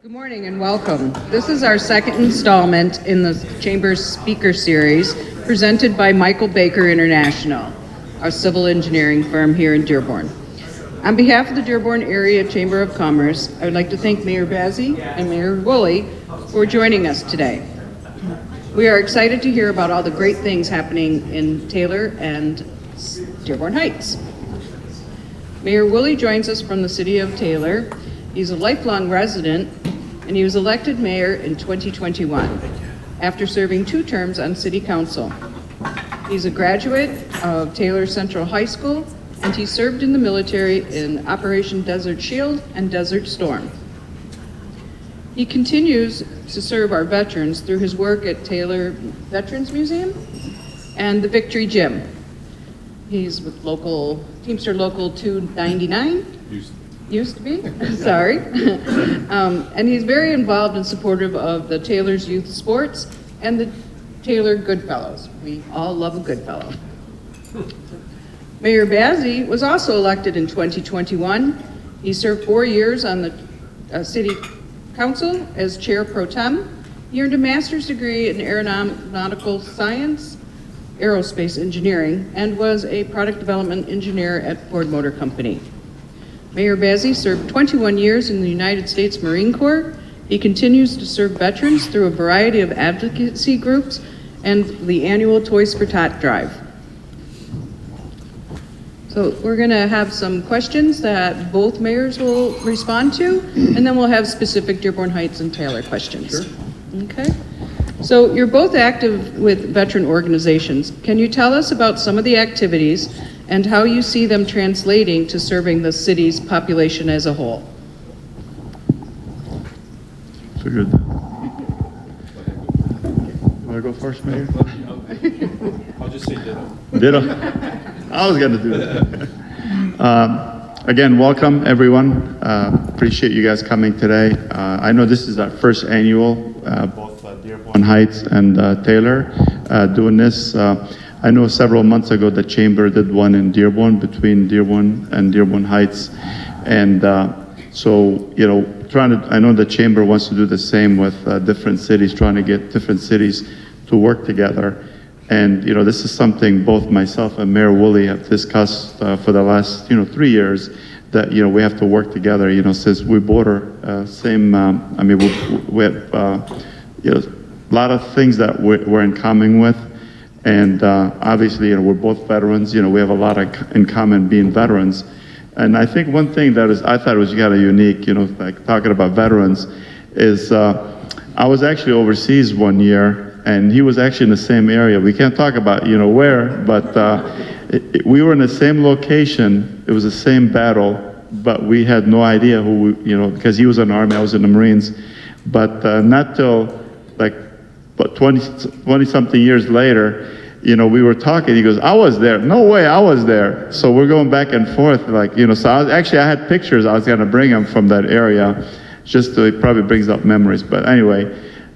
Good morning and welcome. This is our second installment in the Chamber's Speaker Series presented by Michael Baker International, our civil engineering firm here in Dearborn. On behalf of the Dearborn Area Chamber of Commerce, I would like to thank Mayor Bazzi and Mayor Woolley for joining us today. We are excited to hear about all the great things happening in Taylor and Dearborn Heights. Mayor Woolley joins us from the city of Taylor. He's a lifelong resident, and he was elected mayor in 2021 after serving 2 terms on city council. He's a graduate of Taylor Central High School, and he served in the military in Operation Desert Shield and Desert Storm. He continues to serve our veterans through his work at Taylor Veterans Museum and the Victory Gym. He's with Teamster Local 299. Used to be, sorry. And he's very involved and supportive of the Taylor's youth sports and the Taylor Goodfellows. We all love a Goodfellow. Mayor Bazzi was also elected in 2021. He served 4 years on the city council as chair pro tem. He earned a master's degree in aeronautical science, aerospace engineering, and was a product development engineer at Ford Motor Company. Mayor Bazzi served 21 years in the United States Marine Corps. He continues to serve veterans through a variety of advocacy groups and the annual Toys for Tot drive. So we're going to have some questions that both mayors will respond to, and then we'll have specific Dearborn Heights and Taylor questions. Sure. Okay. So you're both active with veteran organizations. Can you tell us about some of the activities and how you see them translating to serving the city's population as a whole? Figured that. You want to go first, Mayor? I'll just say ditto. Ditto. I was going to do that. Again, welcome everyone. Appreciate you guys coming today. I know this is our first annual, both Dearborn Heights and Taylor doing this. I know several months ago the Chamber did one in Dearborn, between Dearborn and Dearborn Heights. And so, you know, I know the Chamber wants to do the same with different cities, trying to get different cities to work together. And, you know, this is something both myself and Mayor Woolley have discussed for the last, 3 years, that, we have to work together, since we border same, we have, a lot of things that we're in common with. And obviously, we're both veterans. We have a lot in common being veterans. And I think one thing that I thought was kind of unique, like talking about veterans, is I was actually overseas one year, and he was actually in the same area. We can't talk about, where, but we were in the same location. It was the same battle, but we had no idea who, because he was in the Army, I was in the Marines. But not till but 20-something years later, we were talking. He goes, "I was there." No way, I was there. So we're going back and forth, So I had pictures. I was going to bring him from that area, just to, it probably brings up memories. But anyway,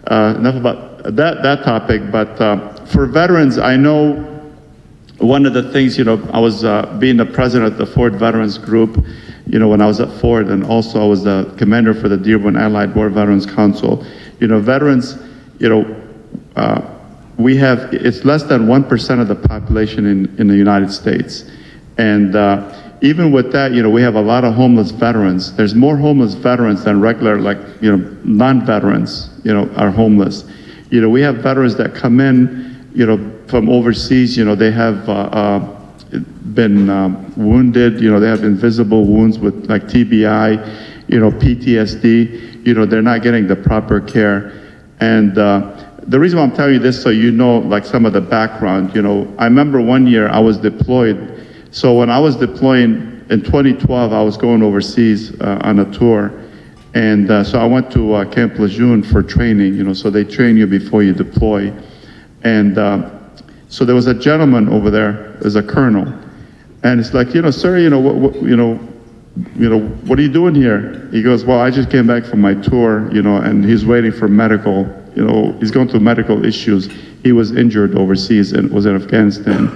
enough about that topic. But for veterans, I know one of the things, I was being the president of the Ford Veterans Group, when I was at Ford, and also I was the commander for the Dearborn Allied War Veterans Council. Veterans, we have, it's less than 1% of the population in the United States. And even with that, we have a lot of homeless veterans. There's more homeless veterans than regular, non-veterans, are homeless. We have veterans that come in, from overseas, they have been wounded, they have invisible wounds with TBI, PTSD, they're not getting the proper care. And the reason why I'm telling you this, so some of the background, I remember one year I was deployed. So when I was deploying in 2012, I was going overseas on a tour. And so I went to Camp Lejeune for training, so they train you before you deploy. And so there was a gentleman over there, as a colonel. And it's like, sir, what are you doing here? He goes, well, I just came back from my tour, and he's waiting for medical, he's going through medical issues. He was injured overseas and was in Afghanistan.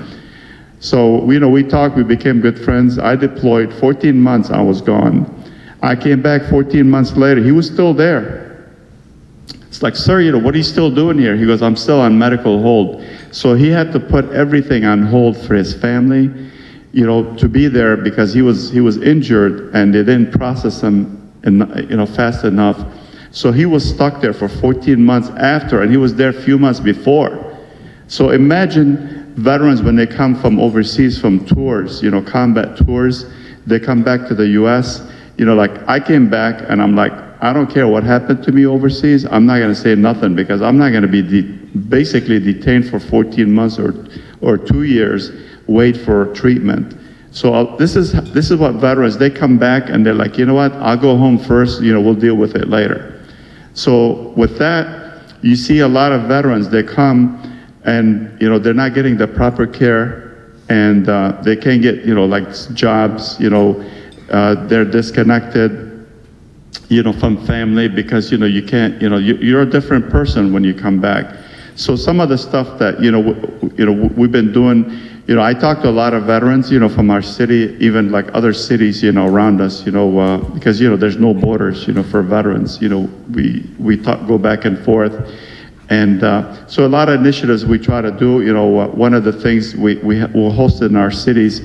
So, we talked, we became good friends. I deployed, 14 months I was gone. I came back 14 months later. He was still there. It's like, sir, you know, what are you still doing here? He goes, I'm still on medical hold. So he had to put everything on hold for his family, you know, to be there because he was injured and they didn't process him, fast enough. So he was stuck there for 14 months after, and he was there a few months before. So imagine veterans when they come from overseas, from tours, you know, combat tours, they come back to the US, you know, like I came back and I'm like, I don't care what happened to me overseas, I'm not gonna say nothing because I'm not gonna be basically detained for 14 months or 2 years, wait for treatment. So this is what veterans, they come back and they're like, you know what, I'll go home first, you know, we'll deal with it later. So with that, you see a lot of veterans, they come and, you know, they're not getting the proper care and they can't get, you know, like jobs, you know, they're disconnected, you know, from family because, you know, you can't, you know, you're a different person when you come back. So some of the stuff that, you know, we've been doing, you know, I talk to a lot of veterans, you know, from our city, even like other cities, you know, around us, you know, because, you know, there's no borders, you know, for veterans, you know, we go back and forth. And so a lot of initiatives we try to do, you know, one of the things we'll host in our cities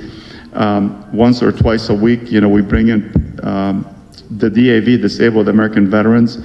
once or twice a week, you know, we bring in the DAV, Disabled American Veterans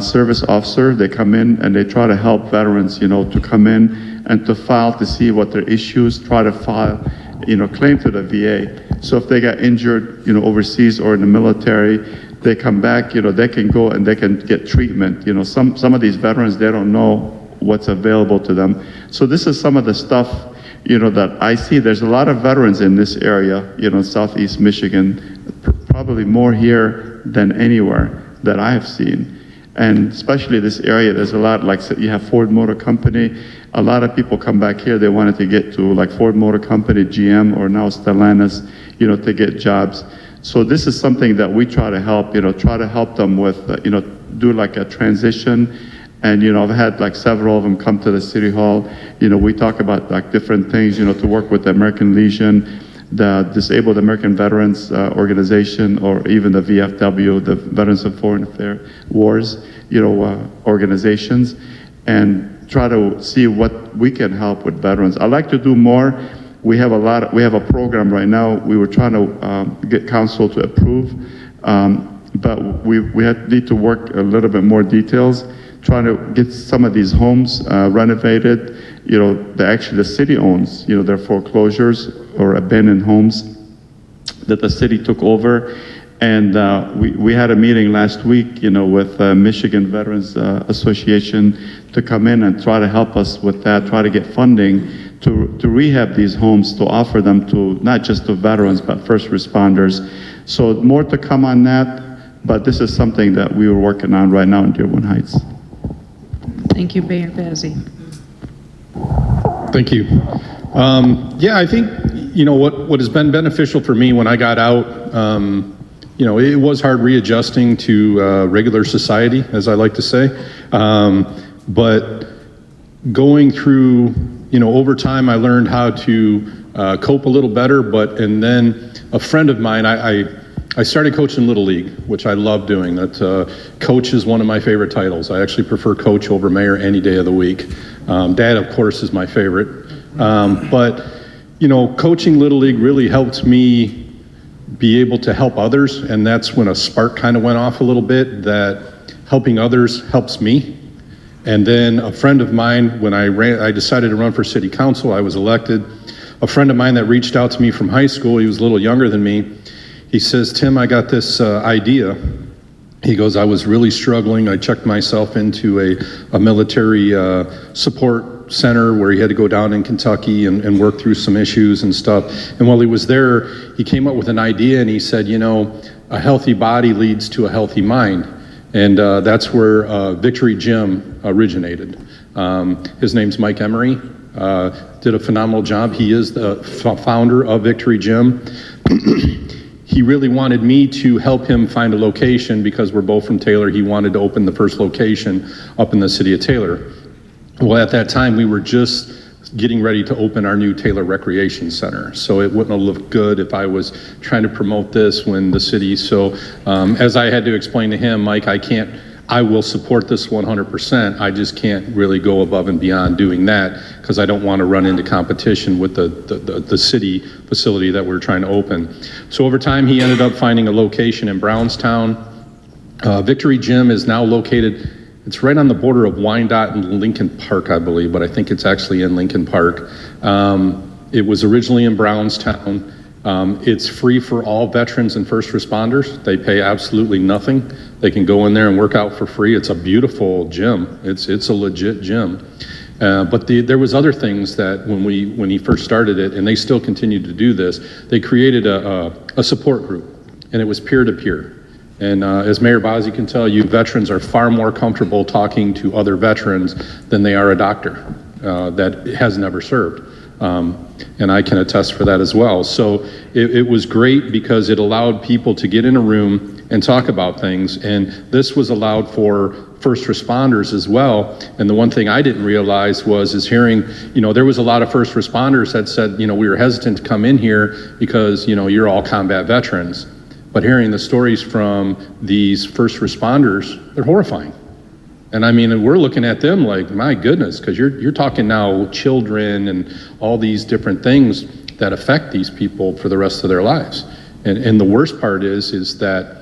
Service Officer. They come in and they try to help veterans, you know, to come in and to file to see what their issues, try to file, you know, claim to the VA. So if they got injured, you know, overseas or in the military, they come back, you know, they can go and they can get treatment. You know, some of these veterans, they don't know what's available to them. So this is some of the stuff, you know, that I see. There's a lot of veterans in this area, you know, Southeast Michigan, probably more here than anywhere that I have seen. And especially this area, there's a lot, like you have Ford Motor Company. A lot of people come back here, they wanted to get to like Ford Motor Company, GM, or now Stellantis, you know, to get jobs. So this is something that we try to help, you know, try to help them with, you know, do like a transition. And, you know, I've had like several of them come to the City Hall. You know, we talk about like different things, you know, to work with the American Legion, the Disabled American Veterans Organization, or even the VFW, the Veterans of Foreign Affairs Wars, you know, organizations, and try to see what we can help with veterans. I like to do more. We have a program right now. We were trying to get council to approve, but we need to work a little bit more details, trying to get some of these homes renovated. You know, the city owns, you know, their foreclosures or abandoned homes that the city took over. And we had a meeting last week, you know, with Michigan Veterans Association to come in and try to help us with that, try to get funding to rehab these homes, to offer them to not just to veterans, but first responders. So more to come on that, but this is something that we were working on right now in Dearborn Heights. Thank you, Mayor Bazzi. Thank you. Yeah, I think, you know, what has been beneficial for me when I got out, you know, it was hard readjusting to regular society, as I like to say. But going through, you know, over time, I learned how to cope a little better. And then a friend of mine, I started coaching Little League, which I love doing. Coach is one of my favorite titles. I actually prefer coach over mayor any day of the week. Dad, of course, is my favorite. But, you know, coaching Little League really helped me be able to help others. And that's when a spark kind of went off a little bit, that helping others helps me. And then a friend of mine, when I decided to run for city council, I was elected. A friend of mine that reached out to me from high school, he was a little younger than me. He says, Tim, I got this idea. He goes, I was really struggling. I checked myself into a military support center where he had to go down in Kentucky and work through some issues and stuff. And while he was there, he came up with an idea and he said, you know, a healthy body leads to a healthy mind. And that's where Victory Gym originated. His name's Mike Emery. Did a phenomenal job. He is the founder of Victory Gym. He really wanted me to help him find a location because we're both from Taylor. He wanted to open the first location up in the city of Taylor. Well, at that time, we were just getting ready to open our new Taylor Recreation Center. So it wouldn't have looked good if I was trying to promote this when the city, so as I had to explain to him, Mike, I will support this 100%. I just can't really go above and beyond doing that because I don't want to run into competition with the city facility that we're trying to open. So over time, he ended up finding a location in Brownstown. Victory Gym is now located, it's right on the border of Wyandotte and Lincoln Park, I believe, but I think it's actually in Lincoln Park. It was originally in Brownstown. It's free for all veterans and first responders. They pay absolutely nothing. They can go in there and work out for free. It's a beautiful gym. It's a legit gym. But there was other things that when he first started it, and they still continue to do this, they created a support group, and it was peer-to-peer. And as Mayor Bazzi can tell you, veterans are far more comfortable talking to other veterans than they are a doctor that has never served. And I can attest for that as well. So it was great because it allowed people to get in a room and talk about things. And this was allowed for first responders as well. And the one thing I didn't realize is hearing, there was a lot of first responders that said, we were hesitant to come in here because, you're all combat veterans. But hearing the stories from these first responders, they're horrifying. And I mean, we're looking at them like, my goodness, because you're talking now children and all these different things that affect these people for the rest of their lives. And the worst part is that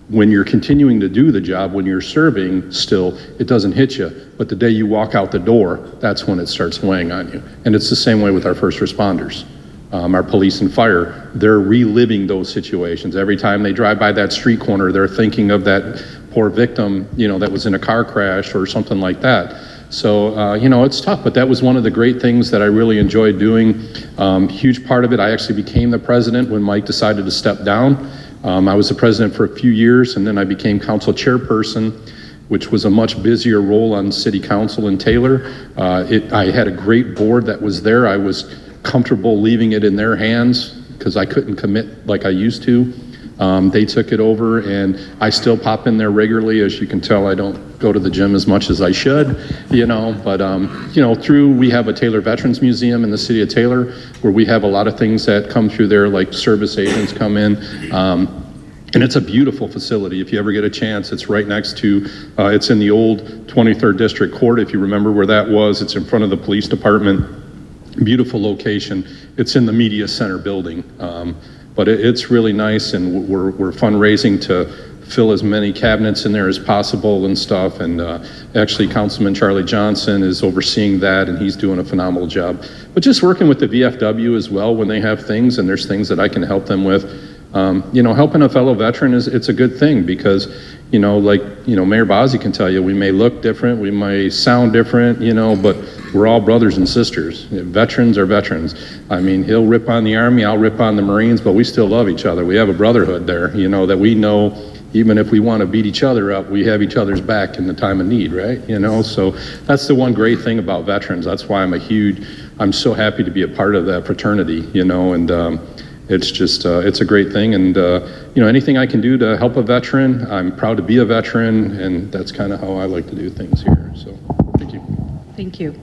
when you're continuing to do the job, when you're serving still, it doesn't hit you. But the day you walk out the door, that's when it starts weighing on you. And it's the same way with our first responders. Our police and fire, they're reliving those situations. Every time they drive by that street corner, they're thinking of that poor victim, that was in a car crash or something like that. So, it's tough, but that was one of the great things that I really enjoyed doing. Huge part of it, I actually became the president when Mike decided to step down. I was the president for a few years, and then I became council chairperson, which was a much busier role on city council in Taylor. I had a great board that was there. I was comfortable leaving it in their hands because I couldn't commit like I used to. They took it over, and I still pop in there regularly. As you can tell, I don't go to the gym as much as I should, but we have a Taylor Veterans Museum in the city of Taylor where we have a lot of things that come through there, like service agents come in. And it's a beautiful facility. If you ever get a chance, it's right next to, it's in the old 23rd District Court, if you remember where that was. It's in front of the police department. Beautiful location. It's in the media center building. But it's really nice, and we're fundraising to fill as many cabinets in there as possible and stuff. And actually, Councilman Charlie Johnson is overseeing that, and he's doing a phenomenal job. But just working with the VFW as well when they have things, and there's things that I can help them with. Helping a fellow veteran it's a good thing because, Mayor Bazzi can tell you, we may look different, we may sound different, but we're all brothers and sisters. Veterans are veterans. I mean, he'll rip on the Army, I'll rip on the Marines, but we still love each other. We have a brotherhood there, that we know even if we want to beat each other up, we have each other's back in the time of need, right? So that's the one great thing about veterans. That's why I'm so happy to be a part of that fraternity, and it's just, it's a great thing. And, anything I can do to help a veteran, I'm proud to be a veteran, and that's kind of how I like to do things here. So, thank you. Thank you.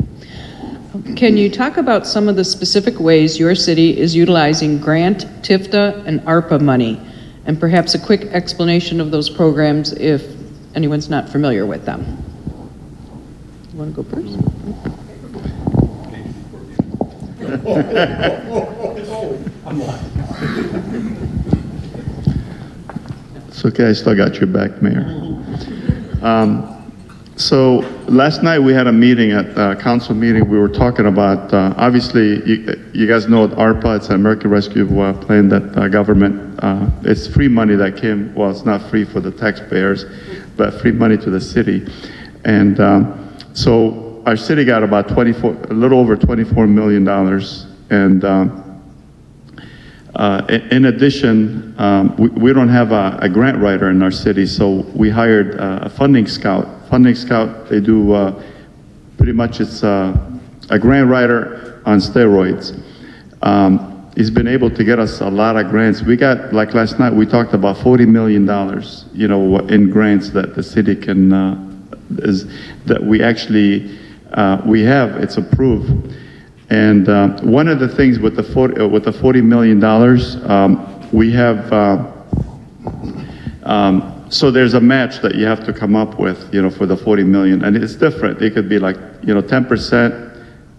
Can you talk about some of the specific ways your city is utilizing grant, TIFTA, and ARPA money, and perhaps a quick explanation of those programs if anyone's not familiar with them? You want to go first? I'm lying. It's okay, I still got your back, Mayor. So last night we had a meeting at council meeting. We were talking about, obviously, you guys know ARPA, it's an American Rescue Plan that government, it's free money that came, well, it's not free for the taxpayers, but free money to the city. And so our city got about a little over $24 million. And in addition, we don't have a grant writer in our city, so we hired a funding scout. Funding scout, they do pretty much, it's a grant writer on steroids. He's been able to get us a lot of grants. We got, like last night, we talked about $40 million, in grants that the city can, that we actually, we have, it's approved. And one of the things with the $40 million, we have, so there's a match that you have to come up with, for the 40 million, and it's different. It could be like, 10%,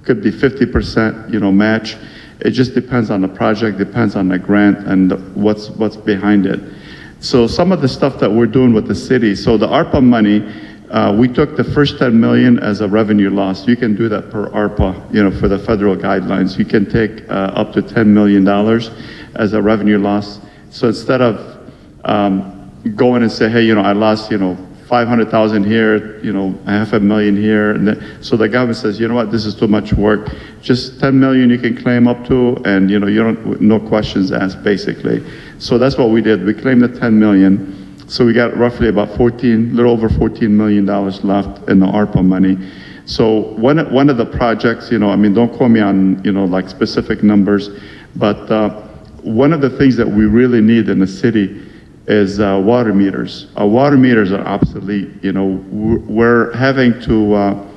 could be 50%, match. It just depends on the project, depends on the grant, and what's behind it. So some of the stuff that we're doing with the city, so the ARPA money, we took the first 10 million as a revenue loss. You can do that per ARPA, for the federal guidelines. You can take up to $10 million as a revenue loss. So instead of going and say, hey, I lost, 500,000 here, $500,000 here. And then, so the government says, you know what, this is too much work. Just 10 million you can claim up to, and you don't, no questions asked, basically. So that's what we did. We claimed the 10 million. So we got roughly about little over $14 million left in the ARPA money. So one of the projects, don't quote me on, like specific numbers, but one of the things that we really need in the city is water meters. Our water meters are obsolete. We're having to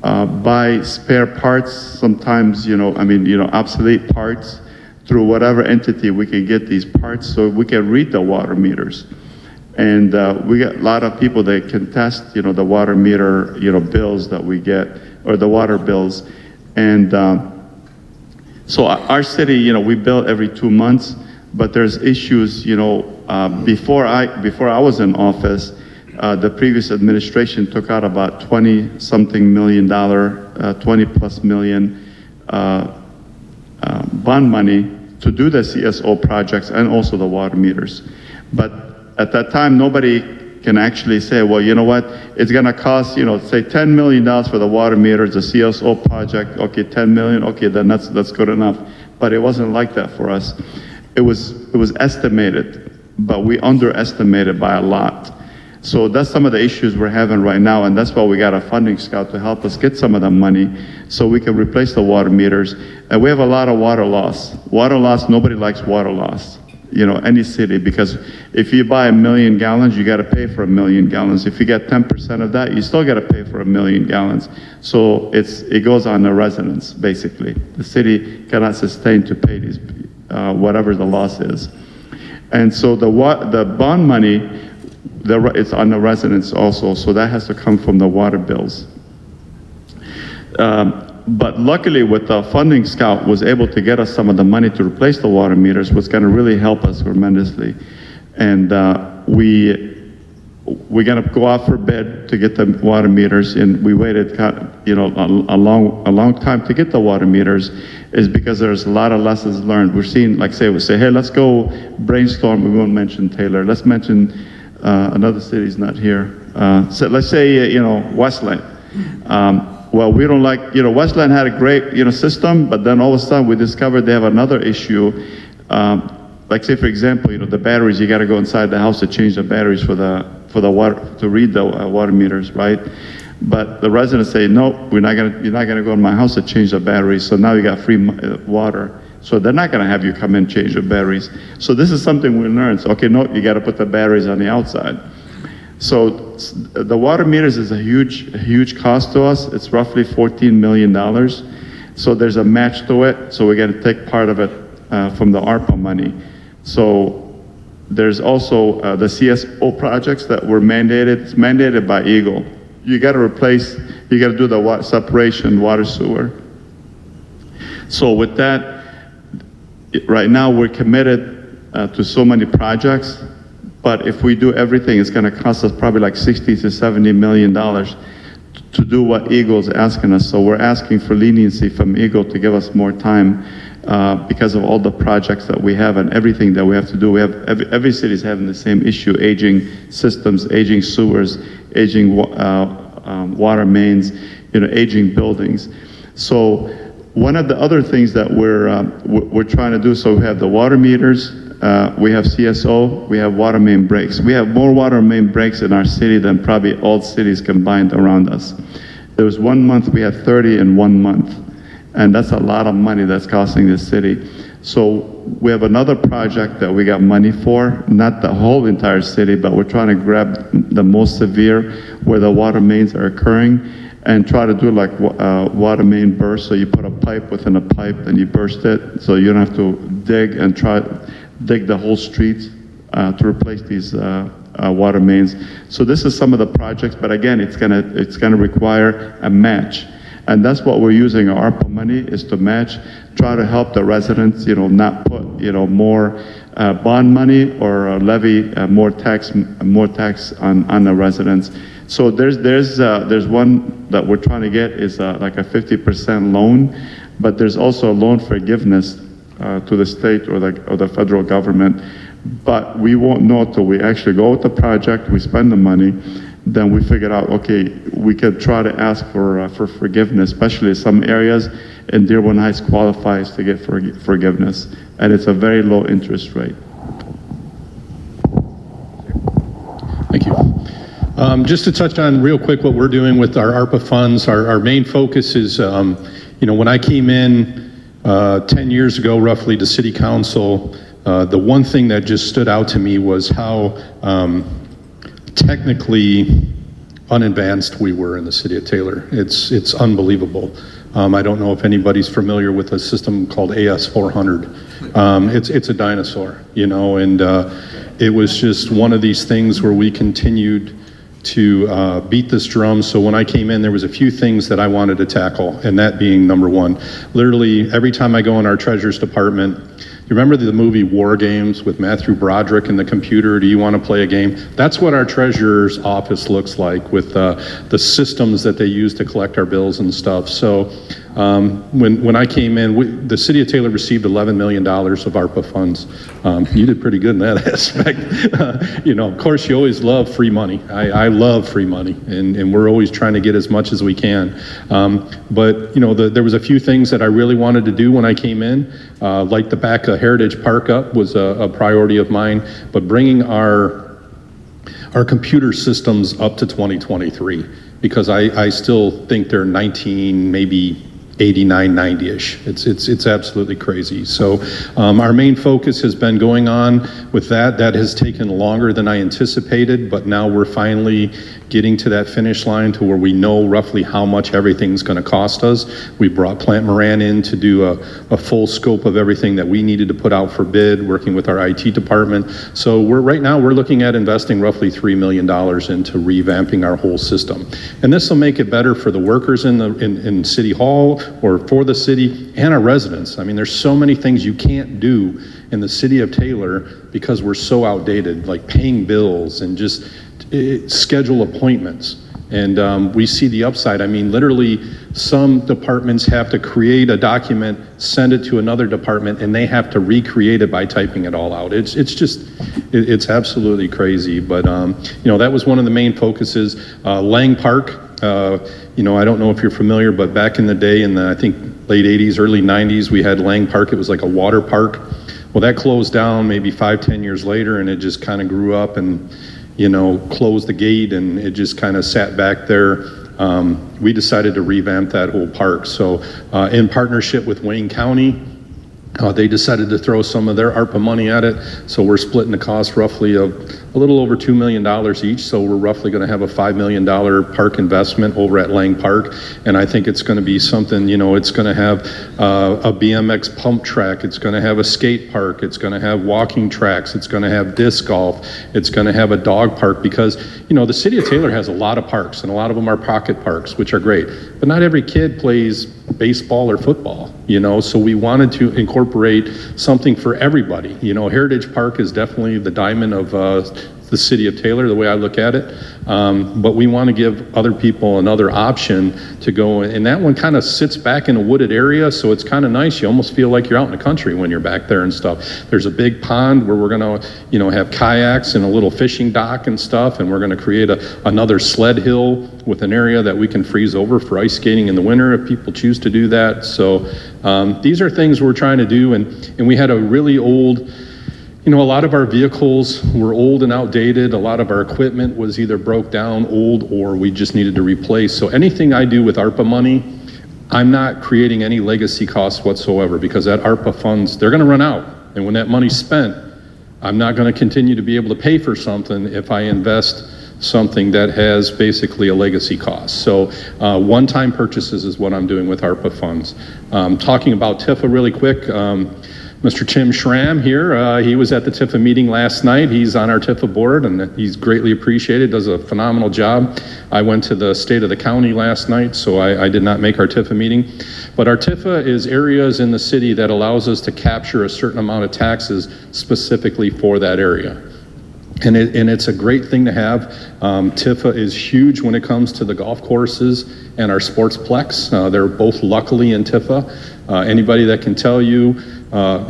buy spare parts sometimes, obsolete parts through whatever entity we can get these parts so we can read the water meters. And we got a lot of people that can test, the water meter, bills that we get, or the water bills. And so our city, we bill every 2 months, but there's issues, before I was in office, the previous administration took out about $20-something million, 20+ million bond money to do the CSO projects and also the water meters. But at that time, nobody can actually say, well, you know what, it's gonna cost, say $10 million for the water meters, the CSO project, okay, 10 million, okay, then that's good enough. But it wasn't like that for us. It was estimated, but we underestimated by a lot. So that's some of the issues we're having right now, and that's why we got a funding scout to help us get some of the money so we can replace the water meters. And we have a lot of water loss. Water loss, nobody likes water loss, any city, because if you buy 1 million gallons, you gotta pay for 1 million gallons. If you get 10% of that, you still gotta pay for 1 million gallons. So it goes on the residents, basically. The city cannot sustain to pay these, whatever the loss is. And so the bond money, it's on the residents also, so that has to come from the water bills. But luckily, with the funding scout, was able to get us some of the money to replace the water meters, was going to really help us tremendously. And we're going to go out for bid to get the water meters, and we waited, a long time to get the water meters, is because there's a lot of lessons learned. We're seeing, like say, we say, hey, let's go brainstorm. We won't mention Taylor. Let's mention another city's not here. So let's say, Westland. Well, we don't like, Westland had a great, system, but then all of a sudden we discovered they have another issue. Like say, for example, the batteries, you got to go inside the house to change the batteries for the water, to read the water meters, right? But the residents say, no, you're not gonna go in my house to change the batteries. So now you got free water. So they're not gonna have you come in and change the batteries. So this is something we learned. So, okay, no, you got to put the batteries on the outside. So the water meters is a huge cost to us. It's roughly $14 million. So there's a match to it. So we're gonna take part of it from the ARPA money. So there's also the CSO projects that were mandated. It's mandated by Eagle. You got to do the separation, water, sewer. So with that, right now we're committed to so many projects, but if we do everything, it's going to cost us probably like $60 to $70 million to do what Eagle's asking us. So we're asking for leniency from Eagle to give us more time because of all the projects that we have and everything that we have to do. We have every city's having the same issue: aging systems, aging sewers, aging water mains, aging buildings. So one of the other things that we're trying to do, so we have the water meters, we have CSO, we have water main breaks. We have more water main breaks in our city than probably all cities combined around us. There was 1 month we had 30 in 1 month, and that's a lot of money that's costing the city. So we have another project that we got money for, not the whole entire city, but we're trying to grab the most severe where the water mains are occurring. and try to do like water main burst. So you put a pipe within a pipe and you burst it, so you don't have to dig and dig the whole street to replace these water mains. So this is some of the projects, but again, it's gonna require a match. And that's what we're using our ARPA money is to match, try to help the residents, not put, more bond money or levy more tax on the residents. So there's one that we're trying to get is like a 50% loan, but there's also a loan forgiveness to the state or the federal government. But we won't know till we actually go with the project, we spend the money, then we figured out, okay, we could try to ask for forgiveness, especially some areas in Dearborn Heights qualifies to get forgiveness, and it's a very low interest rate. Thank you. Just to touch on real quick what we're doing with our ARPA funds, our main focus is, when I came in 10 years ago roughly to City Council, the one thing that just stood out to me was how technically unadvanced we were in the city of Taylor. It's unbelievable. I don't know if anybody's familiar with a system called AS400. It's a dinosaur, and it was just one of these things where we continued to beat this drum. So when I came in, there was a few things that I wanted to tackle, and that being number one. Literally, every time I go in our treasurer's department, you remember the movie War Games with Matthew Broderick and the computer? Do you want to play a game? That's what our treasurer's office looks like with the systems that they use to collect our bills and stuff. So when I came in, the city of Taylor received $11 million of ARPA funds. You did pretty good in that aspect. Of course, you always love free money. I love free money, and we're always trying to get as much as we can. But there was a few things that I really wanted to do when I came in, like the back of Heritage Park up was a priority of mine, but bringing our computer systems up to 2023, because I still think they're 19, maybe 89, 90-ish. It's absolutely crazy. So our main focus has been going on with that. That has taken longer than I anticipated, but now we're finally getting to that finish line to where we know roughly how much everything's going to cost us. We brought Plant Moran in to do a full scope of everything that we needed to put out for bid, working with our IT department. So right now we're looking at investing roughly $3 million into revamping our whole system. And this will make it better for the workers in City Hall or for the city and our residents. I mean, there's so many things you can't do in the city of Taylor because we're so outdated, like paying bills and just schedule appointments. And we see the upside. I mean, literally, some departments have to create a document, send it to another department, and they have to recreate it by typing it all out. It's absolutely crazy. But that was one of the main focuses. Lang Park, I don't know if you're familiar, but back in the day, in the I think late 80s, early 90s, we had Lang Park. It was like a water park. Well, that closed down maybe 5-10 years later, and it just kind of grew up and closed the gate, and it just kind of sat back there. We decided to revamp that whole park. So in partnership with Wayne County, they decided to throw some of their ARPA money at it. So we're splitting the cost roughly of a little over $2 million each. So we're roughly going to have a $5 million park investment over at Lang Park. And I think it's going to be something, it's going to have a BMX pump track. It's going to have a skate park. It's going to have walking tracks. It's going to have disc golf. It's going to have a dog park because, the city of Taylor has a lot of parks, and a lot of them are pocket parks, which are great. But not every kid plays baseball or football, so we wanted to incorporate something for everybody. Heritage Park is definitely the diamond of the city of Taylor, the way I look at it. But we want to give other people another option to go, and that one kind of sits back in a wooded area, so it's kind of nice. You almost feel like you're out in the country when you're back there and stuff. There's a big pond where we're going to, have kayaks and a little fishing dock and stuff, and we're going to create another sled hill with an area that we can freeze over for ice skating in the winter if people choose to do that. So these are things we're trying to do, and we had a really old, a lot of our vehicles were old and outdated. A lot of our equipment was either broke down, old, or we just needed to replace. So anything I do with ARPA money, I'm not creating any legacy costs whatsoever, because that ARPA funds, they're going to run out. And when that money's spent, I'm not going to continue to be able to pay for something if I invest something that has basically a legacy cost. So one-time purchases is what I'm doing with ARPA funds. Talking about TIFA really quick, Mr. Tim Schramm here, he was at the TIFA meeting last night. He's on our TIFA board and he's greatly appreciated, does a phenomenal job. I went to the state of the county last night, so I did not make our TIFA meeting. But our TIFA is areas in the city that allows us to capture a certain amount of taxes specifically for that area. And it's a great thing to have. TIFA is huge when it comes to the golf courses and our sportsplex. They're both luckily in TIFA. Anybody that can tell you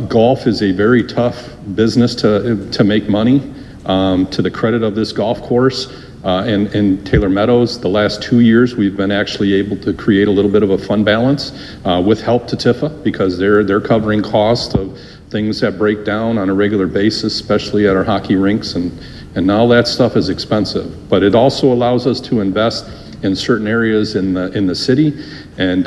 golf is a very tough business to make money. To the credit of this golf course and Taylor Meadows, the last 2 years we've been actually able to create a little bit of a fund balance with help to TIFA, because they're covering costs of things that break down on a regular basis, especially at our hockey rinks, and all that stuff is expensive. But it also allows us to invest in certain areas in the city, and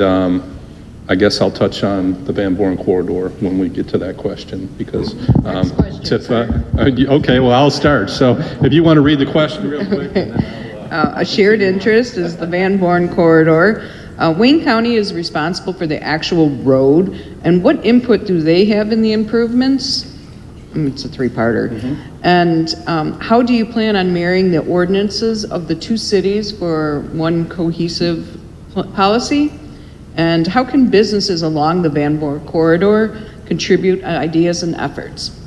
I guess I'll touch on the Van Born corridor when we get to that question, because TIFA. Okay, well, I'll start. So if you want to read the question real quick. And then A shared interest is the Van Born corridor. Wayne County is responsible for the actual road, and what input do they have in the improvements? It's a three-parter. And how do you plan on marrying the ordinances of the two cities for one cohesive policy? And how can businesses along the Van Born corridor contribute ideas and efforts?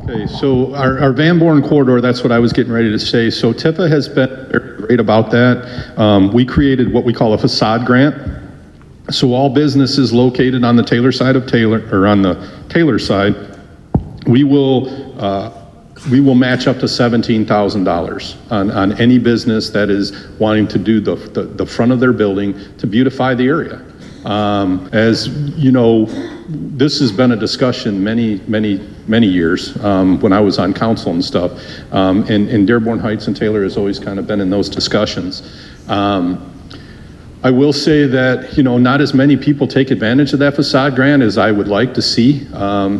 Okay, so our Van Born corridor, that's what I was getting ready to say. So TIFA has been very great about that. We created what we call a facade grant. So all businesses located on the Taylor side of Taylor, or on the Taylor side, we will match up to $17,000 on any business that is wanting to do the front of their building to beautify the area. As you know, this has been a discussion many years when I was on council and stuff. And Dearborn Heights and Taylor has always kind of been in those discussions. I will say that, not as many people take advantage of that facade grant as I would like to see.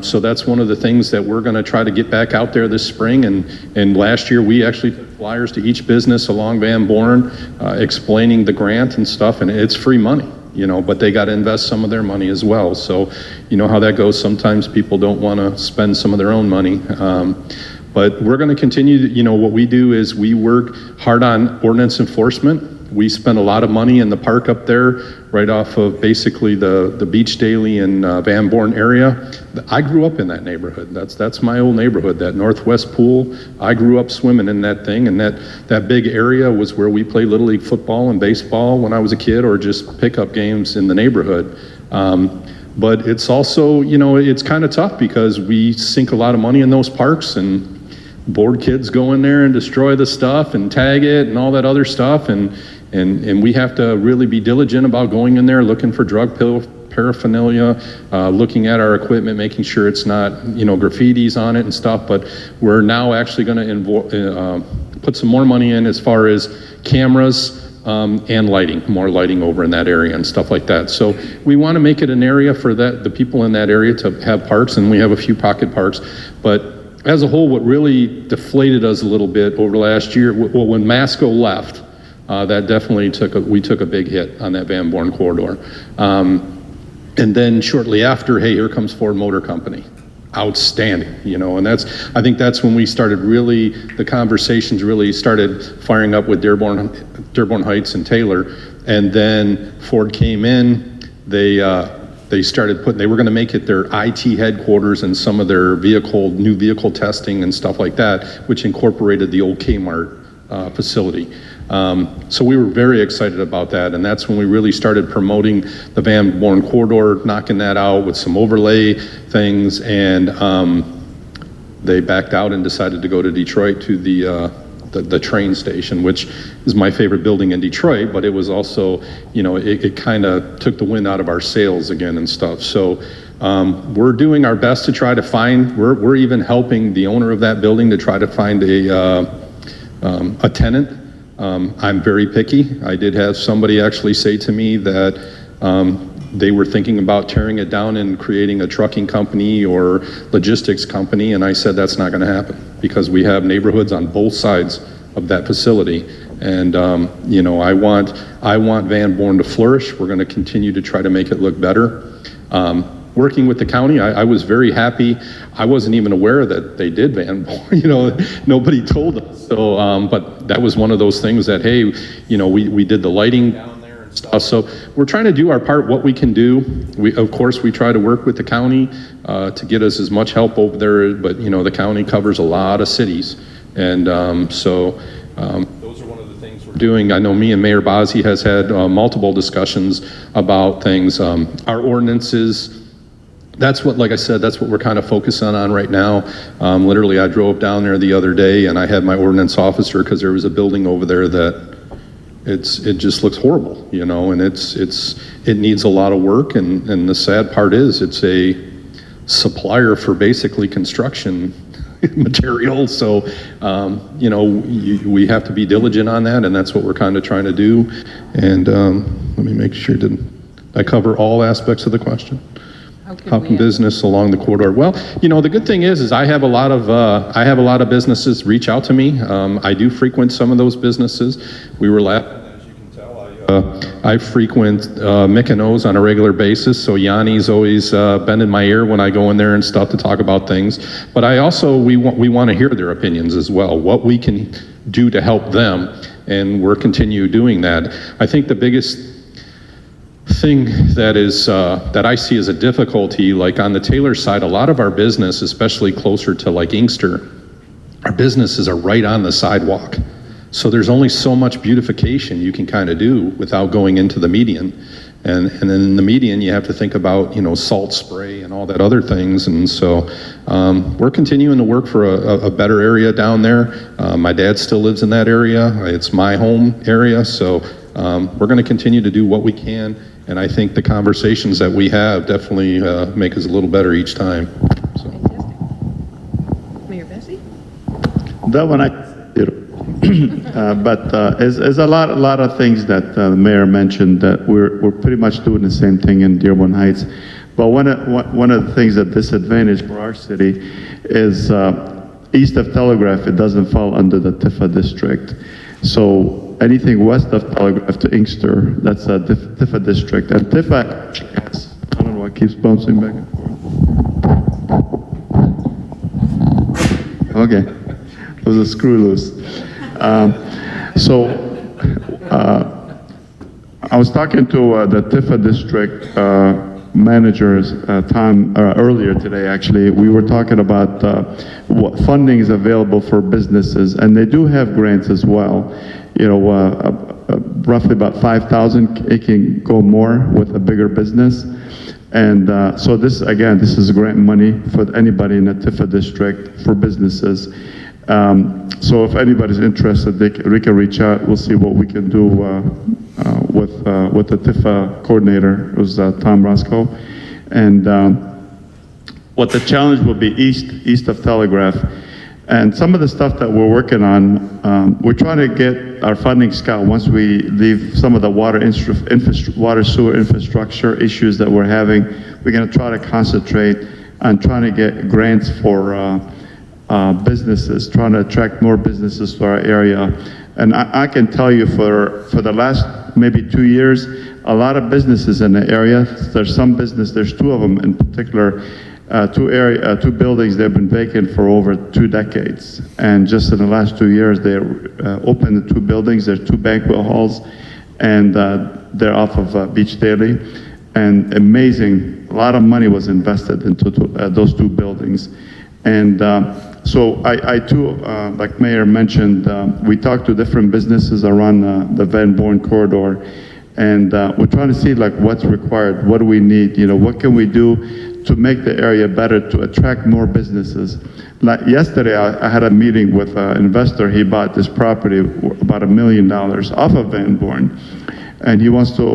So that's one of the things that we're going to try to get back out there this spring. And last year we actually took flyers to each business along Van Born explaining the grant and stuff, and it's free money. But they got to invest some of their money as well. So you know how that goes. Sometimes people don't want to spend some of their own money. But we're going to continue, what we do is we work hard on ordinance enforcement. We spend a lot of money in the park up there, right off of basically the Beach Daily and Van Born area. I grew up in that neighborhood. That's my old neighborhood, that northwest pool. I grew up swimming in that thing, and that big area was where we played Little League football and baseball when I was a kid, or just pickup games in the neighborhood. But it's also, it's kind of tough because we sink a lot of money in those parks, and bored kids go in there and destroy the stuff and tag it and all that other stuff, and we have to really be diligent about going in there, looking for drug paraphernalia, looking at our equipment, making sure it's not, graffitis on it and stuff. But we're now actually going to put some more money in as far as cameras and lighting, more lighting over in that area and stuff like that. So we want to make it an area for the people in that area to have parks, and we have a few pocket parks. But as a whole, what really deflated us a little bit over the last year, well, when Masco left, that definitely we took a big hit on that Van Born corridor. And then shortly after, hey, here comes Ford Motor Company. Outstanding, and I think that's when we started the conversations really started firing up with Dearborn Heights and Taylor. And then Ford came in, they were going to make it their IT headquarters and some of their new vehicle testing and stuff like that, which incorporated the old Kmart facility. So we were very excited about that, and that's when we really started promoting the Van Born corridor, knocking that out with some overlay things, and they backed out and decided to go to Detroit to the train station, which is my favorite building in Detroit, but it was also, it kind of took the wind out of our sails again and stuff. So we're doing our best to try to find, we're even helping the owner of that building to try to find a tenant. I'm very picky. I did have somebody actually say to me that they were thinking about tearing it down and creating a trucking company or logistics company, and I said that's not going to happen because we have neighborhoods on both sides of that facility. And you know, I want Van Born to flourish. We're going to continue to try to make it look better. Working with the county, I was very happy. I wasn't even aware that they did Van Born. You know, nobody told us. So, but that was one of those things that, hey, you know, we did the lighting down there and stuff. So we're trying to do our part, what we can do. Of course, we try to work with the county to get us as much help over there. But you know, the county covers a lot of cities, and those are one of the things we're doing. I know me and Mayor Bazzi has had multiple discussions about things. Our ordinances. That's what, like I said, that's what we're kind of focusing on right now. Literally, I drove down there the other day and I had my ordinance officer, because there was a building over there that it just looks horrible, you know, and it needs a lot of work. And the sad part is it's a supplier for basically construction material. So, you know, we have to be diligent on that, and that's what we're kind of trying to do. And let me make sure, did I cover all aspects of the question? How can business along the corridor? Well, you know, the good thing is I have a lot of businesses reach out to me. I do frequent some of those businesses. We were laughing, as you can tell. I frequent Mick and O's on a regular basis, so Yanni's always bending my ear when I go in there and stuff to talk about things. But I also we want to hear their opinions as well, what we can do to help them, and we're continue doing that. I think the biggest thing that is that I see as a difficulty, like on the Taylor side, a lot of our business, especially closer to like Inkster, our businesses are right on the sidewalk. So there's only so much beautification you can kind of do without going into the median. And then in the median, you have to think about, you know, salt spray and all that other things. And so we're continuing to work for a better area down there. My dad still lives in that area. It's my home area. So we're going to continue to do what we can. And I think the conversations that we have definitely make us a little better each time. So. Mayor Bazzi? That one I but there's a lot of things that the mayor mentioned that we're pretty much doing the same thing in Dearborn Heights. But one of the things that disadvantage for our city is east of Telegraph, it doesn't fall under the Tifa district. So anything west of Telegraph to Inkster, that's a Tifa district. And Tifa actually has, I don't know why it keeps bouncing back and forth. Okay, it was a screw loose. I was talking to the Tifa district managers earlier today. Actually, we were talking about what funding is available for businesses, and they do have grants as well. You know, roughly about 5,000. It can go more with a bigger business. And so this is grant money for anybody in the Tifa district for businesses. So if anybody's interested, we can reach out. We'll see what we can do with the Tifa coordinator, it was Tom Roscoe. And what the challenge will be east of Telegraph. And some of the stuff that we're working on, we're trying to get our funding scout once we leave some of the water sewer infrastructure issues that we're having. We're going to try to concentrate on trying to get grants for businesses, trying to attract more businesses to our area. And I can tell you for the last maybe 2 years, a lot of businesses in the area, there's two of them in particular, two buildings, they've been vacant for over 2 decades. And just in the last 2 years, they opened the 2 buildings. There's 2 banquet halls, and they're off of Beach Daily. And amazing, a lot of money was invested into those 2 buildings. And so I too, like Mayor mentioned, we talked to different businesses around the Van Born corridor, and we're trying to see like what's required, what do we need, you know, what can we do to make the area better, to attract more businesses. Like yesterday, I had a meeting with an investor. He bought this property, about $1 million off of Van Born, and he wants to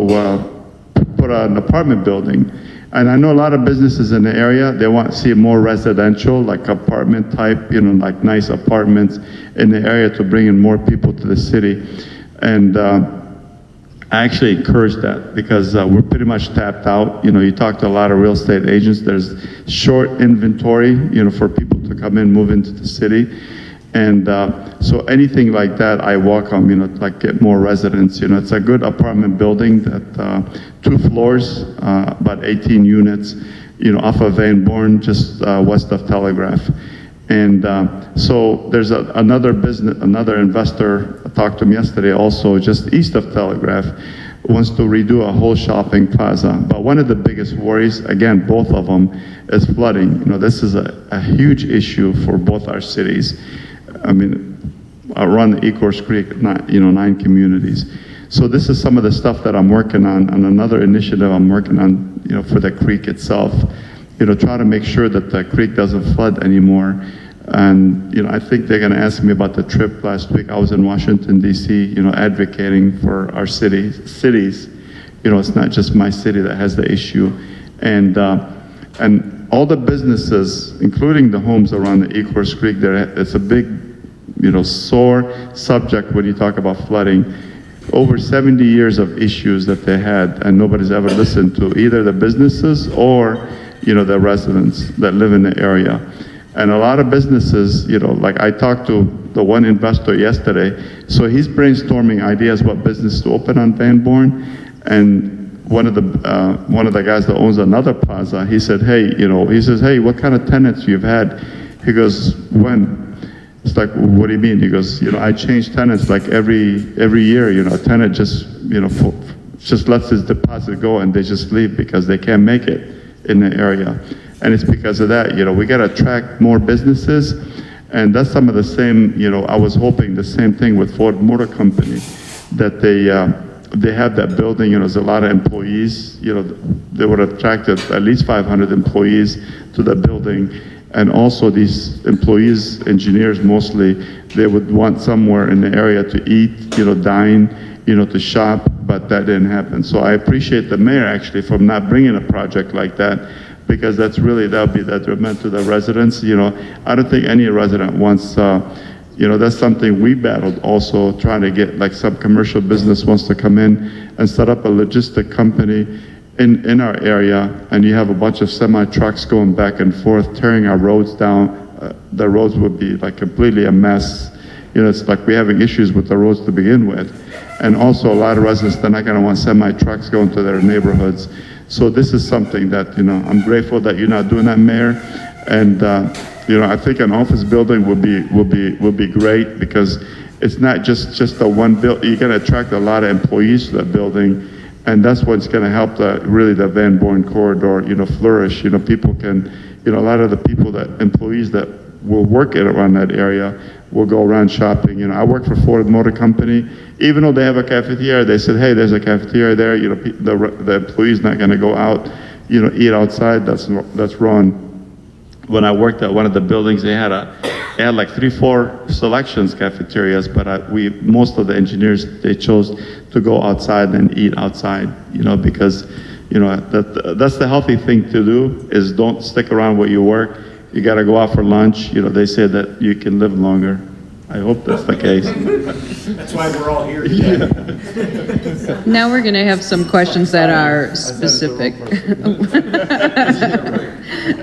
put an apartment building. And I know a lot of businesses in the area, they want to see more residential, like apartment type, you know, like nice apartments in the area to bring in more people to the city. And I actually encourage that because we're pretty much tapped out. You know, you talk to a lot of real estate agents, there's short inventory, you know, for people to come in, move into the city. And so anything like that, I welcome, you know, to like get more residents. You know, it's a good apartment building that 2 floors, about 18 units, you know, off of Van Born, just west of Telegraph. And so there's another investor, I talked to him yesterday also, just east of Telegraph, wants to redo a whole shopping plaza. But one of the biggest worries, again, both of them, is flooding. You know, this is a huge issue for both our cities. I mean, I run Ecorse Creek, 9 communities. So this is some of the stuff that I'm working on another initiative I'm working on, you know, for the creek itself. You know, try to make sure that the creek doesn't flood anymore. And, you know, I think they're gonna ask me about the trip last week. I was in Washington, D.C., you know, advocating for our cities. You know, it's not just my city that has the issue. And all the businesses, including the homes around the Ecorse Creek, it's a big, you know, sore subject when you talk about flooding. Over 70 years of issues that they had, and nobody's ever listened to either the businesses or, you know, the residents that live in the area. And a lot of businesses, you know, like I talked to the one investor yesterday, so he's brainstorming ideas what business to open on Van Born. And one of the guys that owns another plaza, he said, hey, you know, he says, hey, what kind of tenants you've had? He goes, when? It's like, what do you mean? He goes, you know, I change tenants like every year. You know, a tenant just, you know, just lets his deposit go and they just leave because they can't make it in the area. And it's because of that, you know, we got to attract more businesses. And that's some of the same, you know, I was hoping the same thing with Ford Motor Company, that they have that building, you know, there's a lot of employees, you know, they would attract at least 500 employees to the building. And also these employees, engineers mostly, they would want somewhere in the area to eat, you know, dine, you know, to shop, but that didn't happen. So I appreciate the mayor actually for not bringing a project like that, because that would be detrimental to the residents. You know, I don't think any resident wants, you know, that's something we battled also, trying to get like some commercial business wants to come in and set up a logistic company in our area, and you have a bunch of semi trucks going back and forth, tearing our roads down. The roads would be like completely a mess. You know, it's like we're having issues with the roads to begin with. And also a lot of residents, they're not gonna want semi trucks going to their neighborhoods. So this is something that, you know, I'm grateful that you're not doing that, Mayor. And, you know, I think an office building would be great, because it's not just the one build. You're gonna attract a lot of employees to that building, and that's what's gonna help really the Van Born corridor, you know, flourish. You know, people can, you know, a lot of the employees that will work around that area will go around shopping. You know, I work for Ford Motor Company. Even though they have a cafeteria, they said, hey, there's a cafeteria there. You know, the employee's not going to go out, you know, eat outside. That's wrong. When I worked at one of the buildings, they had like 3-4 selections cafeterias, but most of the engineers, they chose to go outside and eat outside. You know, because, you know, that's the healthy thing to do, is don't stick around where you work. You got to go out for lunch. You know, they say that you can live longer. I hope that's the case. That's why we're all here today. Now we're going to have some questions that are specific.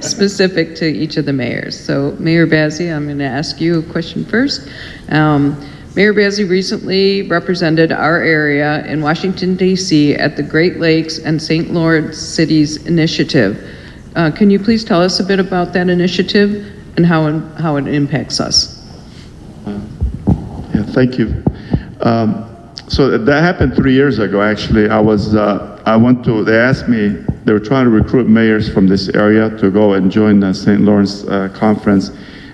Specific to each of the mayors. So Mayor Bazzi, I'm going to ask you a question first. Mayor Bazzi recently represented our area in Washington, D.C. at the Great Lakes and St. Lawrence Cities Initiative. Can you please tell us a bit about that initiative and how it impacts us? Yeah, thank you. So that happened 3 years ago, actually. They asked me, they were trying to recruit mayors from this area to go and join the St. Lawrence conference.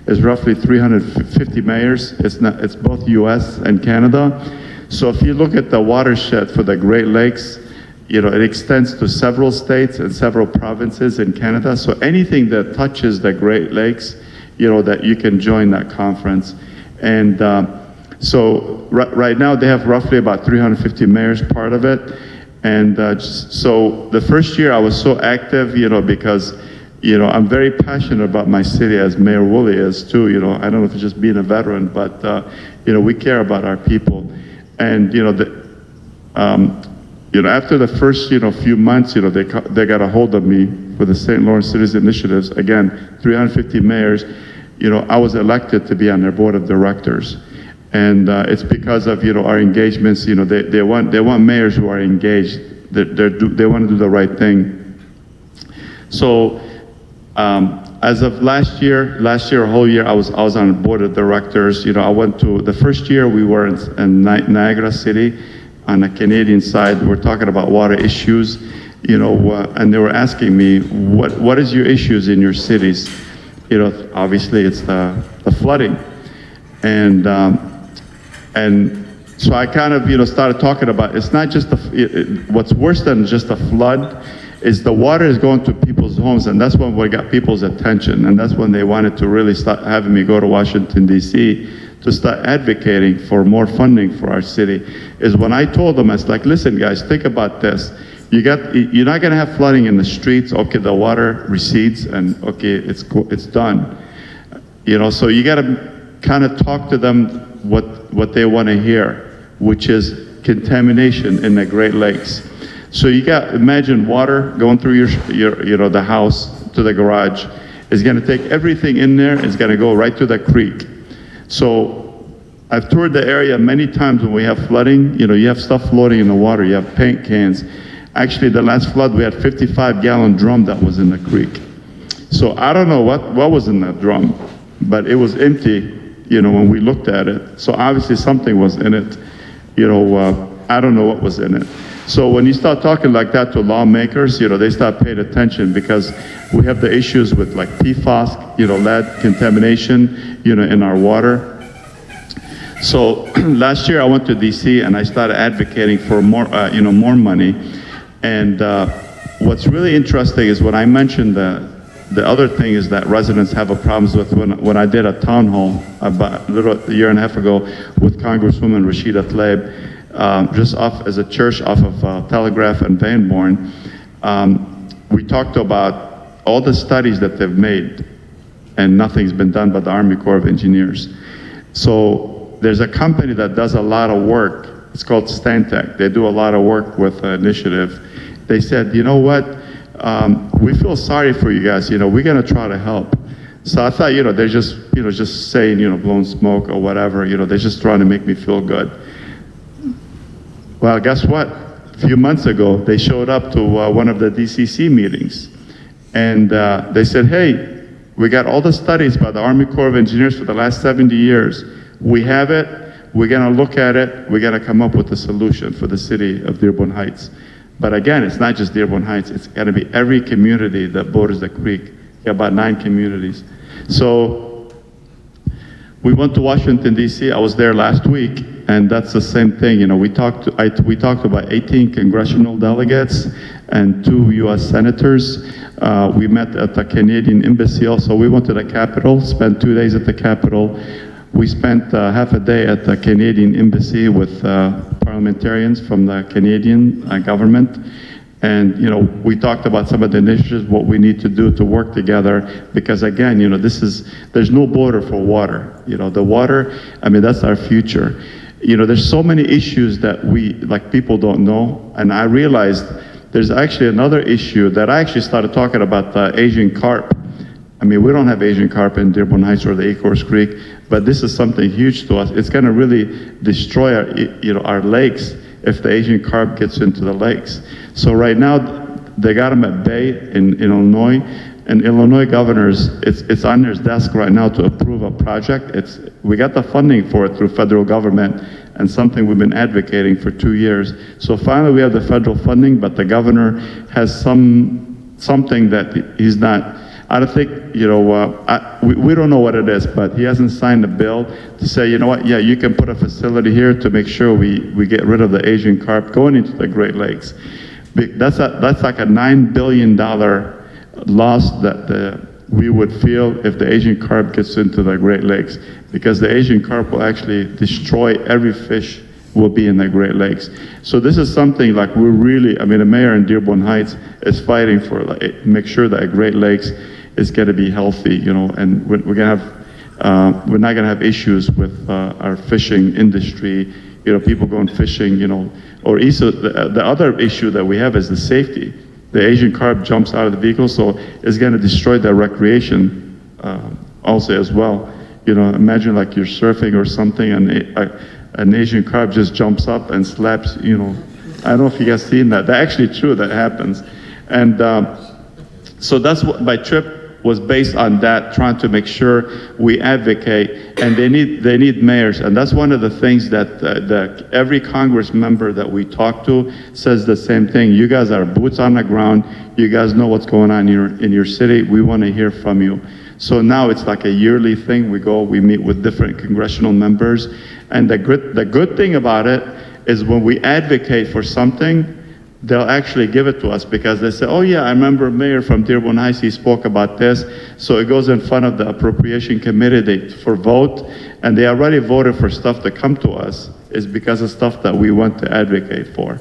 It's roughly 350 mayors. It's both US and Canada. So if you look at the watershed for the Great Lakes, you know, it extends to several states and several provinces in Canada. So anything that touches the Great Lakes, you know, that you can join that conference. And so right now they have roughly about 350 mayors part of it. And so the first year I was so active, you know, because, you know, I'm very passionate about my city, as Mayor Woolley is too. You know, I don't know if it's just being a veteran, but, you know, we care about our people. And, you know, after the first, few months, they got a hold of me for the St. Lawrence Cities Initiatives. Again, 350 mayors. I was elected to be on their board of directors, and it's because of our engagements. They want mayors who are engaged. They want to do the right thing. So as of last year, a whole year, I was on the board of directors. I went to the first year we were in Niagara City on the Canadian side. We're talking about water issues, and they were asking me, what is your issues in your cities? Obviously it's the flooding, and so I kind of started talking about, it's not just what's worse than just a flood is the water is going to people's homes, and that's when we got people's attention, and that's when they wanted to really start having me go to Washington, D.C. to start advocating for more funding for our city, is when I told them, it's like, listen guys, think about this. You're not gonna have flooding in the streets, okay, the water recedes, and okay, it's done. So you gotta kind of talk to them what they wanna hear, which is contamination in the Great Lakes. So you got, imagine water going through your the house to the garage. It's gonna take everything in there, it's gonna go right to the creek. So I've toured the area many times when we have flooding, you have stuff floating in the water, you have paint cans. Actually, the last flood, we had 55-gallon drum that was in the creek. So I don't know what was in that drum, but it was empty, when we looked at it. So obviously something was in it. I don't know what was in it. So when you start talking like that to lawmakers, they start paying attention, because we have the issues with like PFAS, lead contamination, in our water. So last year I went to DC and I started advocating for more, more money. And what's really interesting is when I mentioned the other thing is that residents have a problems with when I did a town hall about a year and a half ago with Congresswoman Rashida Tlaib, just off as a church off of Telegraph and Dearborn. We talked about all the studies that they've made, and nothing's been done by the Army Corps of Engineers. So there's a company that does a lot of work. It's called Stantec. They do a lot of work with initiative. They said, you know what? We feel sorry for you guys. We're gonna try to help. So I thought, they're just saying, blowing smoke or whatever. They're just trying to make me feel good. Well, guess what? A few months ago, they showed up to one of the DCC meetings, and they said, hey, we got all the studies by the Army Corps of Engineers for the last 70 years. We have it. We're gonna look at it. We're gonna come up with a solution for the city of Dearborn Heights. But again, it's not just Dearborn Heights. It's gotta be every community that borders the creek. About 9 communities. So we went to Washington, D.C. I was there last week, and that's the same thing. We talked about 18 congressional delegates and 2 U.S. senators. We met at the Canadian Embassy also. We went to the Capitol, spent 2 days at the Capitol. We spent half a day at the Canadian Embassy with parliamentarians from the Canadian government. And, we talked about some of the initiatives, what we need to do to work together, because again, there's no border for water. The water, that's our future. There's so many issues that people don't know. And I realized there's actually another issue that I actually started talking about, the Asian carp. We don't have Asian carp in Dearborn Heights or the Acorns Creek, but this is something huge to us. It's gonna really destroy our lakes if the Asian carp gets into the lakes. So right now, they got them at bay in Illinois, and Illinois governors, it's on their desk right now to approve a project. We got the funding for it through federal government, and something we've been advocating for 2 years. So finally we have the federal funding, but the governor has something that he's not, I don't think, we don't know what it is, but he hasn't signed a bill to say, you know what, yeah, you can put a facility here to make sure we get rid of the Asian carp going into the Great Lakes. That's like a $9 billion loss that we would feel if the Asian carp gets into the Great Lakes, because the Asian carp will actually destroy every fish will be in the Great Lakes. So this is something like we're really, the mayor in Dearborn Heights is fighting for, make sure that Great Lakes is going to be healthy, and we're not going to have issues with our fishing industry, people going fishing, or also the other issue that we have is the safety. The Asian carp jumps out of the vehicle, so it's going to destroy their recreation also as well. Imagine like you're surfing or something, and an Asian carp just jumps up and slaps, I don't know if you guys seen that. That's actually true, that happens. And so that's what my trip was based on, that trying to make sure we advocate, and they need mayors, and that's one of the things that every Congress member that we talk to says the same thing. You guys are boots on the ground. You guys know what's going on in your city. We want to hear from you. So now it's like a yearly thing. We meet with different congressional members, and the good thing about it is when we advocate for something, they'll actually give it to us, because they say, oh yeah, I remember Mayor from Dearborn Heights, he spoke about this. So it goes in front of the appropriation committee for vote, and they already voted for stuff to come to us. It's because of stuff that we want to advocate for.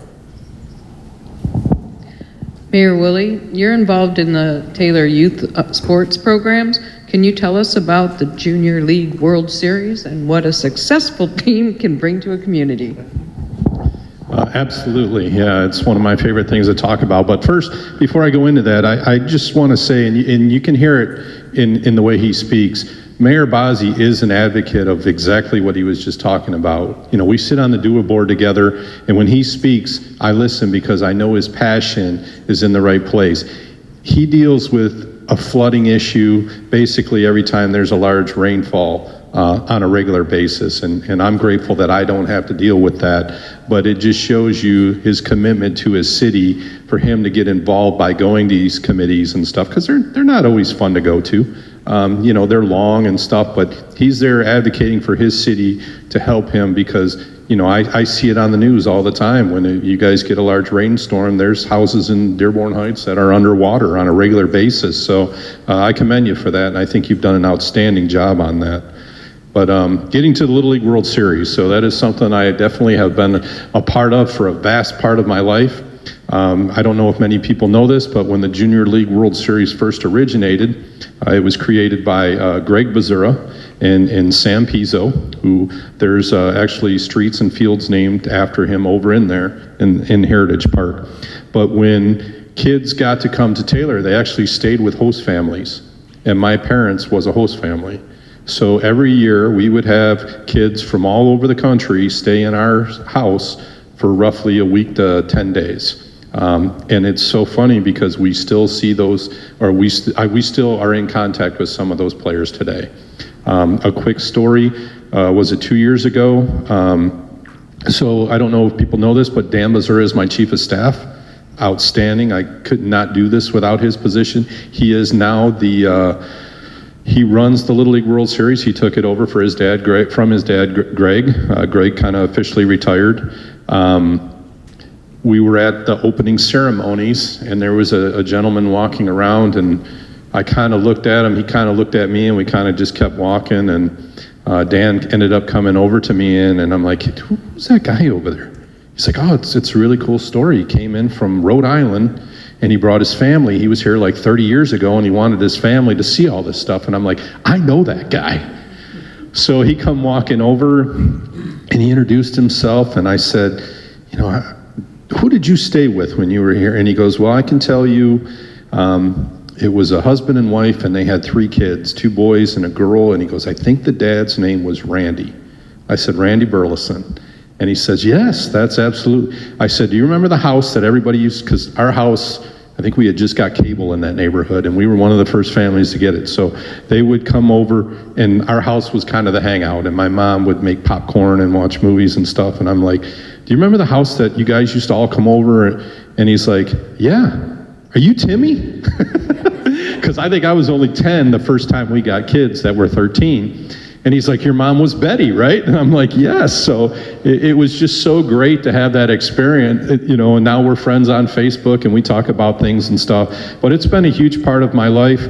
Mayor Woolley, you're involved in the Taylor Youth Sports programs. Can you tell us about the Junior League World Series and what a successful team can bring to a community? Absolutely. Yeah, it's one of my favorite things to talk about. But first, before I go into that, I just want to say, and you can hear it in the way he speaks, Mayor Bazzi is an advocate of exactly what he was just talking about. We sit on the DUA board together, and when he speaks, I listen because I know his passion is in the right place. He deals with a flooding issue basically every time there's a large rainfall on a regular basis, and I'm grateful that I don't have to deal with that, but it just shows you his commitment to his city for him to get involved by going to these committees and stuff, because they're not always fun to go to. They're long and stuff, but he's there advocating for his city to help him, because I see it on the news all the time. When you guys get a large rainstorm, there's houses in Dearborn Heights that are underwater on a regular basis. So I commend you for that, and I think you've done an outstanding job on that. But getting to the Little League World Series, so that is something I definitely have been a part of for a vast part of my life. I don't know if many people know this, but when the Junior League World Series first originated, it was created by Greg Bazura and Sam Pizzo, who there's actually streets and fields named after him over in there in Heritage Park. But when kids got to come to Taylor, they actually stayed with host families, and my parents was a host family. So every year we would have kids from all over the country stay in our house for roughly a week to 10 days. And it's so funny because we still see those, or we still are in contact with some of those players today. A quick story, was it 2 years ago? So I don't know if people know this, but Dan Bazura is my chief of staff. Outstanding. I could not do this without his position. He is now he runs the Little League World Series. He took it over for his dad, Greg, from his dad, Greg. Greg kind of officially retired. We were at the opening ceremonies, and there was a gentleman walking around, and I kind of looked at him, he kind of looked at me, and we kind of just kept walking, and Dan ended up coming over to me, and I'm like, who's that guy over there? He's like, oh, it's a really cool story. He came in from Rhode Island, and he brought his family. He was here like 30 years ago, and he wanted his family to see all this stuff. And I'm like, I know that guy. So he come walking over, and he introduced himself, and I said, who did you stay with when you were here? And he goes, well, I can tell you, it was a husband and wife, and they had 3 kids, 2 boys and a girl. And he goes, I think the dad's name was Randy. I said, Randy Burleson. And he says, yes, that's absolutely. I said, do you remember the house that everybody used? Because our house, I think we had just got cable in that neighborhood, and we were one of the first families to get it. So they would come over, and our house was kind of the hangout, and my mom would make popcorn and watch movies and stuff. And I'm like, do you remember the house that you guys used to all come over? And he's like, yeah. Are you Timmy? Because I think I was only 10 the first time we got kids that were 13. And he's like, your mom was Betty, right? And I'm like, yes. So it was just so great to have that experience, and now we're friends on Facebook and we talk about things and stuff. But it's been a huge part of my life.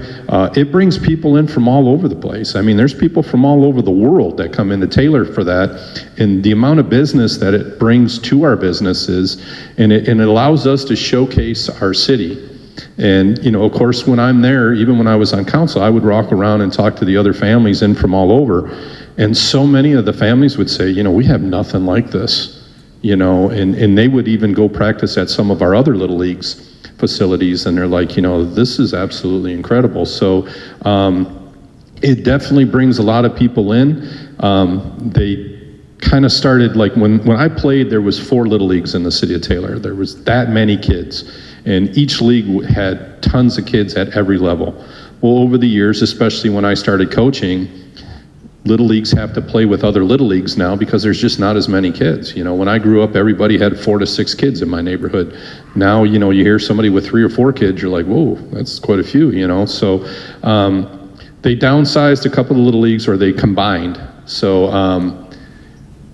It brings people in from all over the place. I mean, there's people from all over the world that come into Taylor for that. And the amount of business that it brings to our businesses, and it allows us to showcase our city. And, of course, when I'm there, even when I was on council, I would walk around and talk to the other families in from all over. And so many of the families would say, we have nothing like this, and they would even go practice at some of our other Little Leagues facilities, and they're like, this is absolutely incredible. So it definitely brings a lot of people in. They kind of started, like when I played, there was 4 Little Leagues in the city of Taylor. There was that many kids, and each league had tons of kids at every level. Well, over the years, especially when I started coaching, Little Leagues have to play with other Little Leagues now because there's just not as many kids. When I grew up, everybody had 4 to 6 kids in my neighborhood. Now, you hear somebody with 3 or 4 kids, you're like, whoa, that's quite a few, So they downsized a couple of Little Leagues, or they combined. So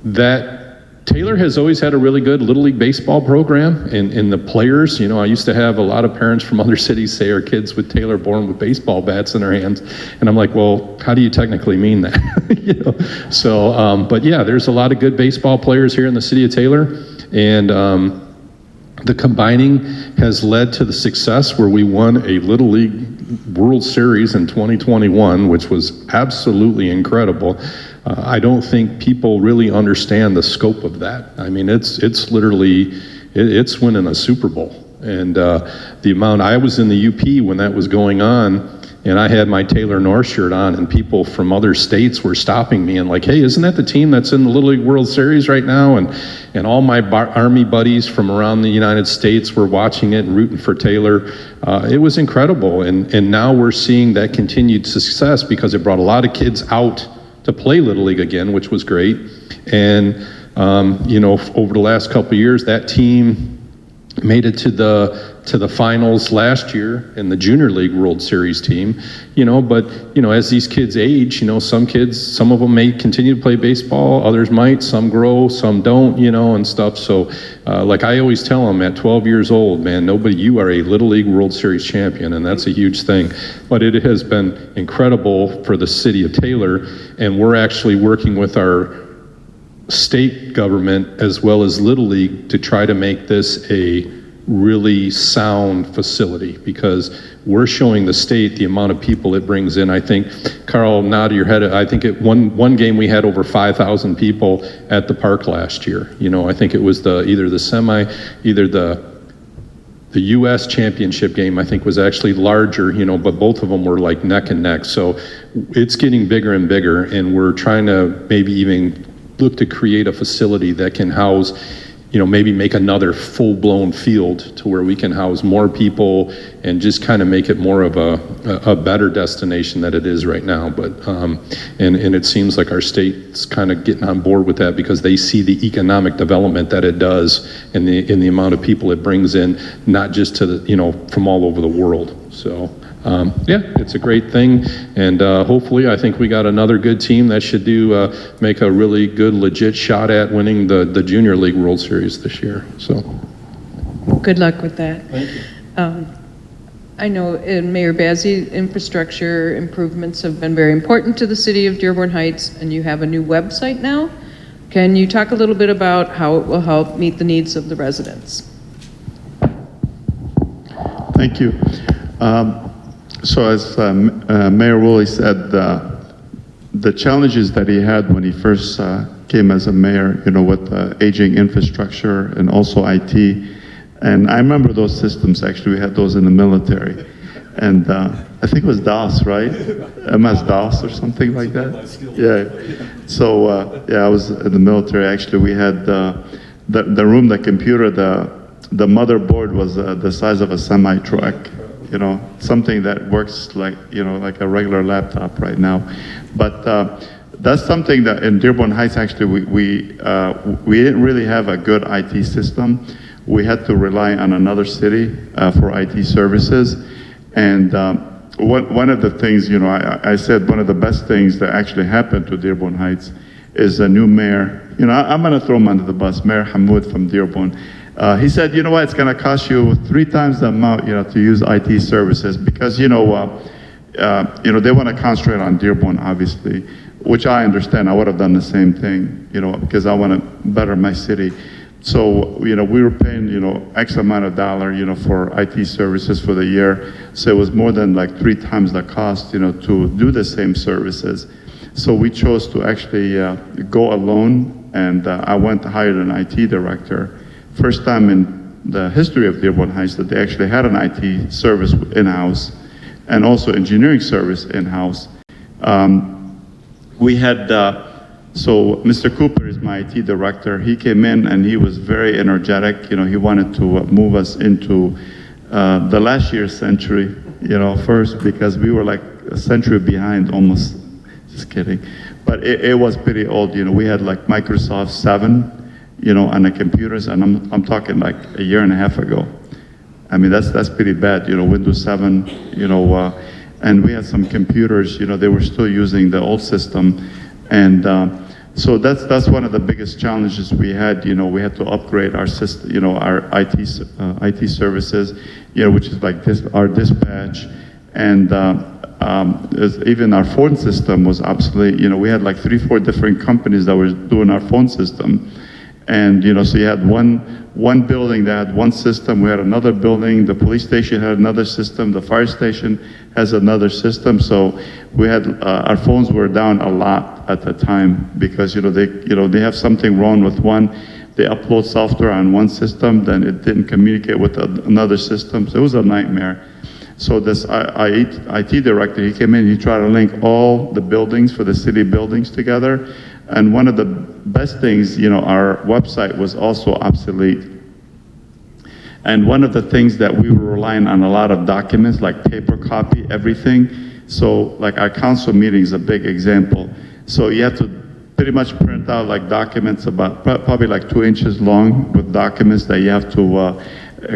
that Taylor has always had a really good Little League baseball program, and the players, I used to have a lot of parents from other cities say our kids with Taylor born with baseball bats in their hands, and I'm like, well, how do you technically mean that? So, but yeah, there's a lot of good baseball players here in the city of Taylor, and the combining has led to the success where we won a Little League World Series in 2021, which was absolutely incredible. I don't think people really understand the scope of that. I mean, it's literally, it's winning a Super Bowl. And the amount, I was in the UP when that was going on, and I had my Taylor North shirt on, and people from other states were stopping me and like, hey, isn't that the team that's in the Little League World Series right now? And all my Army buddies from around the United States were watching it and rooting for Taylor. It was incredible, and now we're seeing that continued success because it brought a lot of kids out to play Little League again, which was great. And over the last couple of years, that team made it to the finals last year in the Junior League World Series team. But as these kids age, some of them may continue to play baseball, others might, some grow, some don't, and stuff. So like I always tell them, at 12 years old, man, you are a Little League World Series champion, and that's a huge thing. But it has been incredible for the city of Taylor, and we're actually working with our state government as well as Little League to try to make this a really sound facility, because we're showing the state the amount of people it brings in. I think, Carl, nod your head, I think one game we had over 5,000 people at the park last year. I think it was either the U.S. championship game, I think, was actually larger, but both of them were like neck and neck. So it's getting bigger and bigger, and we're trying to maybe even look to create a facility that can house, maybe make another full-blown field to where we can house more people and just kind of make it more of a better destination than it is right now. But and it seems like our state's kind of getting on board with that because they see the economic development that it does and the amount of people it brings in, not just to from all over the world. So yeah, it's a great thing, and hopefully I think we got another good team that should make a really good, legit shot at winning the Junior League World Series this year. So Good luck with that. thank you. I know Mayor Bazzi, infrastructure improvements have been very important to the city of Dearborn Heights, and you have a new website now. Can you talk a little bit about how it will help meet the needs of the residents? Thank you. So as Mayor Woolley said, the challenges that he had when he first came as a mayor, with aging infrastructure and also IT, and I remember those systems. Actually, we had those in the military, and I think it was DOS, right? MS-DOS or something like that. Yeah. So yeah, I was in the military. Actually, we had the room, the computer, the motherboard was the size of a semi-truck. Something that works like a regular laptop right now. But that's something that in Dearborn Heights, actually, we didn't really have a good IT system. We had to rely on another city for IT services. And one of the things, I said one of the best things that actually happened to Dearborn Heights is a new mayor. I'm going to throw him under the bus, Mayor Hamoud from Dearborn. He said, what, it's going to cost you 3 times the amount, to use IT services because, they want to concentrate on Dearborn, obviously, which I understand. I would have done the same thing, because I want to better my city. So, we were paying, X amount of dollar, for IT services for the year. So it was more than like 3 times the cost, to do the same services. So we chose to actually go alone, and I went to hire an IT director. First time in the history of Dearborn Heights that they actually had an IT service in-house and also engineering service in-house. We had, so Mr. Cooper is my IT director. He came in and he was very energetic. You know, he wanted to move us into the last year's century, you know, first, because we were like a century behind almost. Just kidding. But it was pretty old. You know, we had like Microsoft 7, you know, on the computers, and I'm talking like a year and a half ago. I mean, that's pretty bad, you know, Windows 7, you know, and we had some computers, you know, they were still using the old system. And so that's one of the biggest challenges we had. You know, we had to upgrade our system, you know, our IT services, you know, which is like our dispatch, and even our phone system was obsolete. You know, we had like 3-4 different companies that were doing our phone system. And, you know, so you had one building that had one system, we had another building, the police station had another system, the fire station has another system. So we had, our phones were down a lot at the time because, you know, they have something wrong with one, they upload software on one system, then it didn't communicate with another system. So it was a nightmare. So this IT director, he came in, he tried to link all the buildings for the city buildings together. And one of the best things, you know, our website was also obsolete. And one of the things that we were relying on a lot of documents, like paper copy, everything. So like our council meeting is a big example. So you have to pretty much print out like documents about probably like 2 inches long with documents that you have to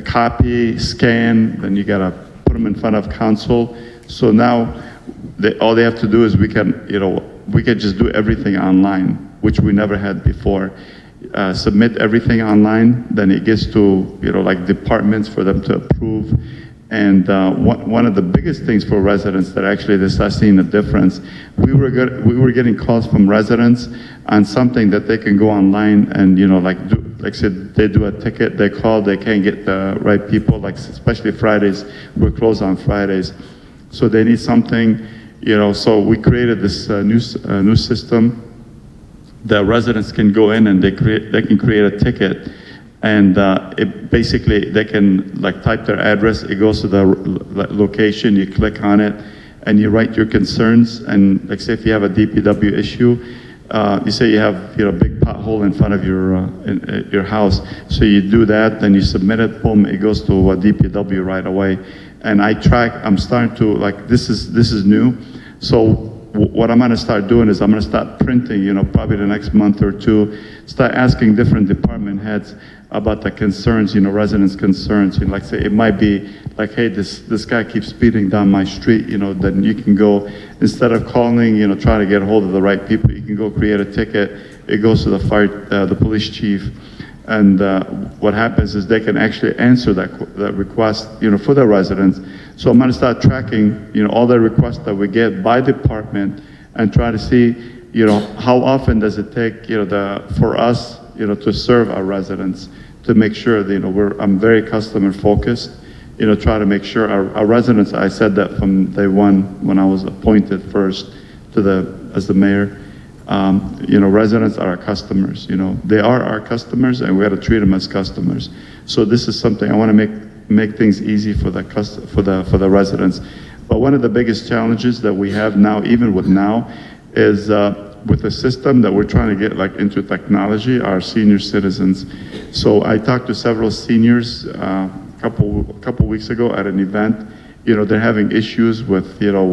copy, scan, then you gotta put them in front of council. So now all they have to do is we can just do everything online, which we never had before. Submit everything online, then it gets to, you know, like departments for them to approve. And one of the biggest things for residents that actually they start seeing a difference, we were getting calls from residents on something that they can go online and, you know, like I said, they do a ticket, they call, they can't get the right people, like especially Fridays, we're closed on Fridays. So they need something, you know, so we created this new system that residents can go in and they can create a ticket, and it basically they can like type their address, it goes to the location, you click on it, and you write your concerns. And like say if you have a DPW issue, you say you have, you know, a big pothole in front of your house, so you do that, then you submit it, boom, it goes to a DPW right away. And I'm starting to, like, this is new. So what I'm gonna start doing is I'm gonna start printing, you know, probably the next month or two, start asking different department heads about the concerns, you know, residents' concerns. You know, like say it might be like, hey, this guy keeps speeding down my street, you know, then you can go, instead of calling, you know, trying to get a hold of the right people, you can go create a ticket, it goes to the police chief. And what happens is they can actually answer that request, you know, for the residents. So I'm gonna start tracking, you know, all the requests that we get by department and try to see, you know, how often does it take, you know, for us, you know, to serve our residents, to make sure that, you know, I'm very customer focused, you know, try to make sure our residents, I said that from day one when I was appointed first as the mayor. You know, residents are our customers, you know, they are our customers and we got to treat them as customers. So this is something I want to make things easy for the residents. But one of the biggest challenges that we have now, even with now, is with the system that we're trying to get like into technology, our senior citizens. So I talked to several seniors a couple weeks ago at an event. You know, they're having issues with, you know,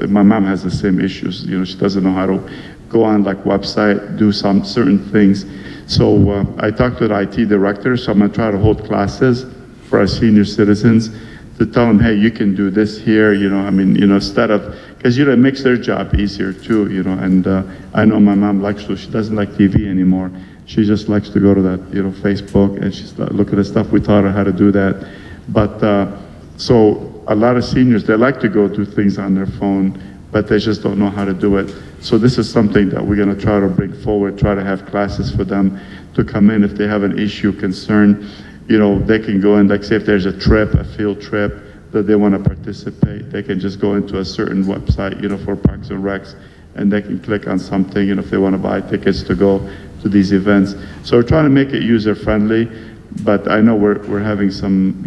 my mom has the same issues. You know, she doesn't know how to go on like website, do some certain things. So I talked to the IT director, so I'm gonna try to hold classes for our senior citizens to tell them, hey, you can do this here, you know, I mean, you know, instead of, because, you know, it makes their job easier too, you know, and I know my mom likes to, she doesn't like TV anymore. She just likes to go to that, you know, Facebook, and she's look at the stuff. We taught her how to do that. But so a lot of seniors, they like to go do things on their phone, but they just don't know how to do it. So this is something that we're gonna try to bring forward, try to have classes for them to come in if they have an issue, concern. You know, they can go in, like say if there's a trip, a field trip that they wanna participate, they can just go into a certain website, you know, for Parks and Recs, and they can click on something, if they want to buy tickets to go to these events. So we're trying to make it user-friendly, but I know we're having some,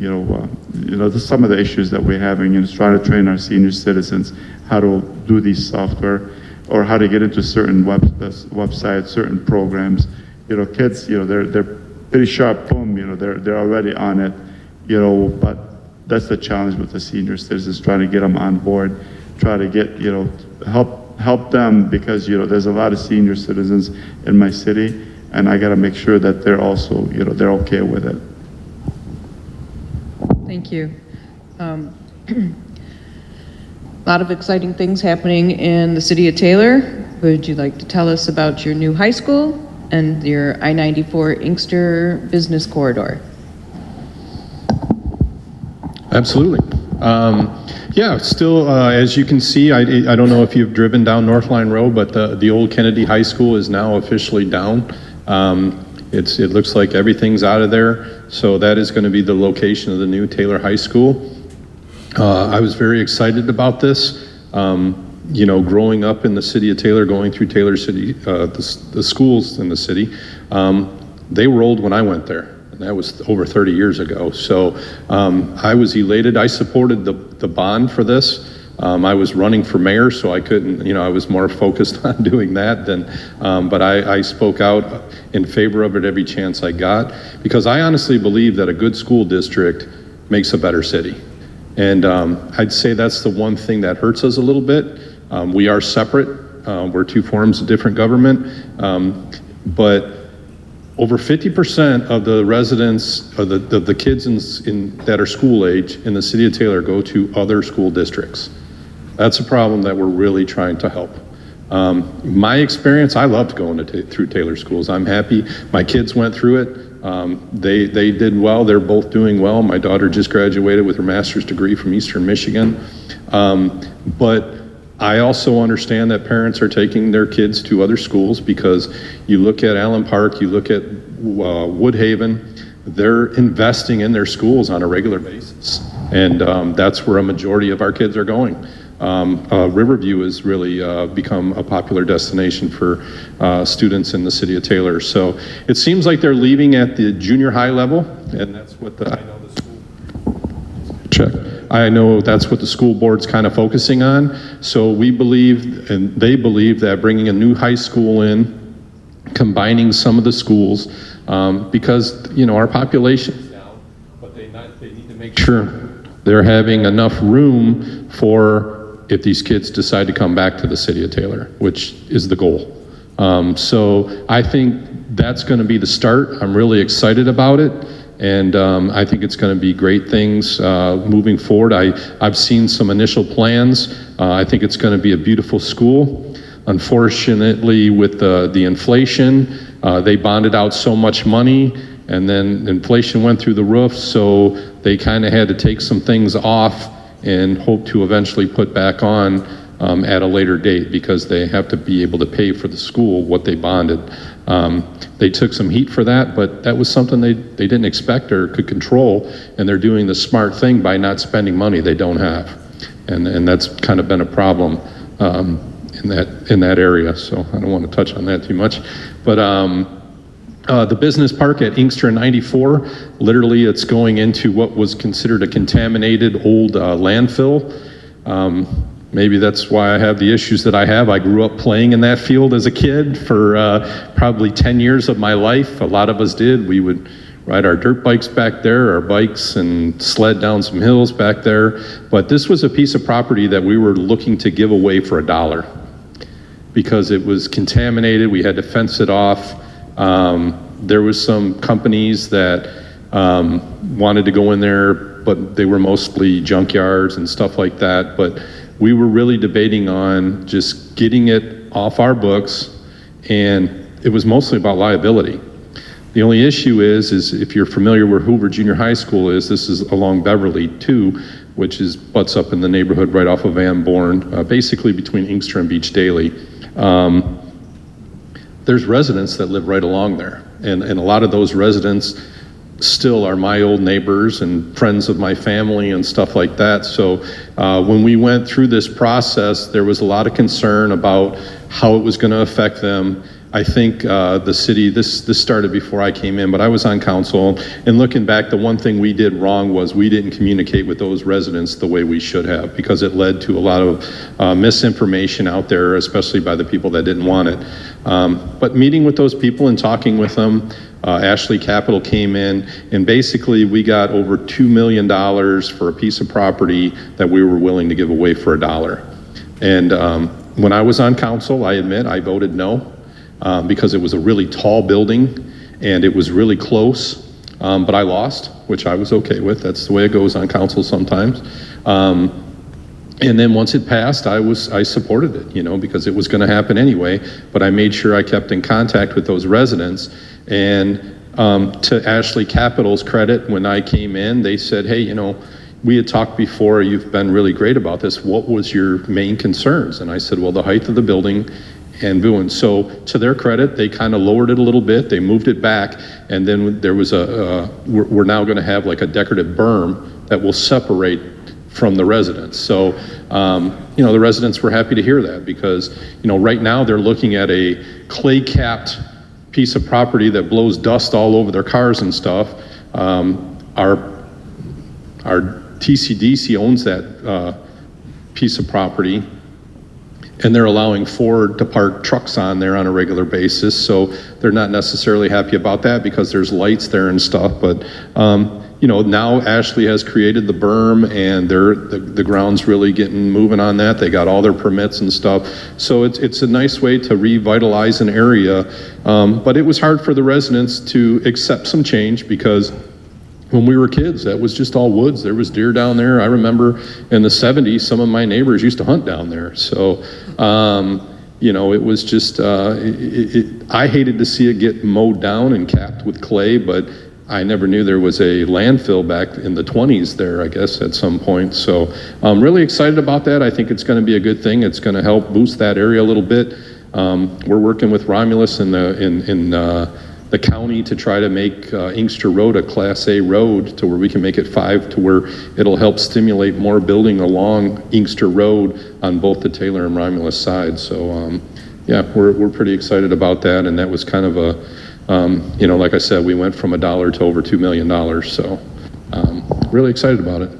some of the issues that we're having, is trying to train our senior citizens how to do these software, or how to get into certain websites, certain programs. Kids, they're pretty sharp, boom, they're already on it, but that's the challenge with the senior citizens, trying to get them on board, try to get, help them, because, there's a lot of senior citizens in my city, and I got to make sure that they're also, they're okay with it. Thank you. A lot of exciting things happening in the city of Taylor. Would you like to tell us about your new high school and your I-94 Inkster Business Corridor? Absolutely. Yeah, still, as you can see, I don't know if you've driven down North Line Road, but the old Kennedy High School is now officially down. It looks like everything's out of there, so that is going to be the location of the new Taylor High School. I was very excited about this. Growing up in the city of Taylor, going through Taylor City, the schools in the city, they were old when I went there. And that was over 30 years ago. So I was elated. I supported the bond for this. I was running for mayor, so I couldn't, I was more focused on doing that than, but I spoke out in favor of it every chance I got, because I honestly believe that a good school district makes a better city. And I'd say that's the one thing that hurts us a little bit. We are separate. We're two forms of different government. But over 50% of the residents, of the kids that are school age in the city of Taylor go to other school districts. That's a problem that we're really trying to help. My experience, I loved going through Taylor schools. I'm happy. My kids went through it. They did well. They're both doing well. My daughter just graduated with her master's degree from Eastern Michigan. But I also understand that parents are taking their kids to other schools, because you look at Allen Park, you look at Woodhaven, they're investing in their schools on a regular basis. And that's where a majority of our kids are going. Riverview has really become a popular destination for students in the city of Taylor. So it seems like they're leaving at the junior high level, and that's what I know that's what the school board's kind of focusing on. So we believe, and they believe, that bringing a new high school in, combining some of the schools, because our population is down, but they need to make sure they're having enough room for if these kids decide to come back to the city of Taylor, which is the goal. So I think that's going to be the start. I'm really excited about it. And I think it's going to be great things moving forward. I've seen some initial plans. I think it's going to be a beautiful school. Unfortunately, with the inflation, they bonded out so much money, and then inflation went through the roof, so they kind of had to take some things off and hope to eventually put back on at a later date, because they have to be able to pay for the school what they bonded. They took some heat for that, but that was something they didn't expect or could control, and they're doing the smart thing by not spending money they don't have. And that's kind of been a problem in that area, so I don't want to touch on that too much. But the business park at Inkster 94, literally it's going into what was considered a contaminated old landfill. Maybe that's why I have the issues that I have. I grew up playing in that field as a kid for probably 10 years of my life. A lot of us did. We would ride our dirt bikes back there, our bikes, and sled down some hills back there. But this was a piece of property that we were looking to give away for $1 because it was contaminated. We had to fence it off. There was some companies that wanted to go in there, but they were mostly junkyards and stuff like that. But we were really debating on just getting it off our books, and it was mostly about liability. The only issue is if you're familiar where Hoover Junior High School is, this is along Beverly too, which is butts up in the neighborhood right off of Van Born, basically between Inkster and Beach Daly. There's residents that live right along there, and a lot of those residents still are my old neighbors and friends of my family and stuff like that. So when we went through this process, there was a lot of concern about how it was going to affect them. I think the city, this started before I came in, but I was on council, and looking back, the one thing we did wrong was we didn't communicate with those residents the way we should have, because it led to a lot of misinformation out there, especially by the people that didn't want it. But meeting with those people and talking with them, Ashley Capital came in, and basically we got over $2 million for a piece of property that we were willing to give away for $1. And when I was on council, I admit I voted no, because it was a really tall building and it was really close, but I lost, which I was okay with. That's the way it goes on council sometimes. And then once it passed, I supported it, you know, because it was going to happen anyway. But I made sure I kept in contact with those residents. And to Ashley Capital's credit, when I came in, they said, hey, you know, we had talked before, you've been really great about this. What was your main concerns? And I said, well, the height of the building and doing. So to their credit, they kind of lowered it a little bit. They moved it back. And then there was we're now going to have like a decorative berm that will separate from the residents. So, you know, the residents were happy to hear that, because, you know, right now they're looking at a clay capped piece of property that blows dust all over their cars and stuff. Our TCDC owns that piece of property, and they're allowing Ford to park trucks on there on a regular basis. So they're not necessarily happy about that, because there's lights there and stuff. But you know, now Ashley has created the berm, and the ground's really getting moving on that. They got all their permits and stuff. So it's a nice way to revitalize an area. But it was hard for the residents to accept some change, because when we were kids, that was just all woods. There was deer down there. I remember in the 70s, some of my neighbors used to hunt down there. So, you know, it was just, I hated to see it get mowed down and capped with clay, but I never knew there was a landfill back in the 20s there, I guess, at some point. So I'm really excited about that. I think it's going to be a good thing. It's going to help boost that area a little bit. We're working with Romulus in the county to try to make Inkster Road a Class A road, to where we can make it 5, to where it'll help stimulate more building along Inkster Road on both the Taylor and Romulus side. So yeah, we're pretty excited about that. And that was kind of a, you know, like I said, we went from $1 to over $2 million. So really excited about it.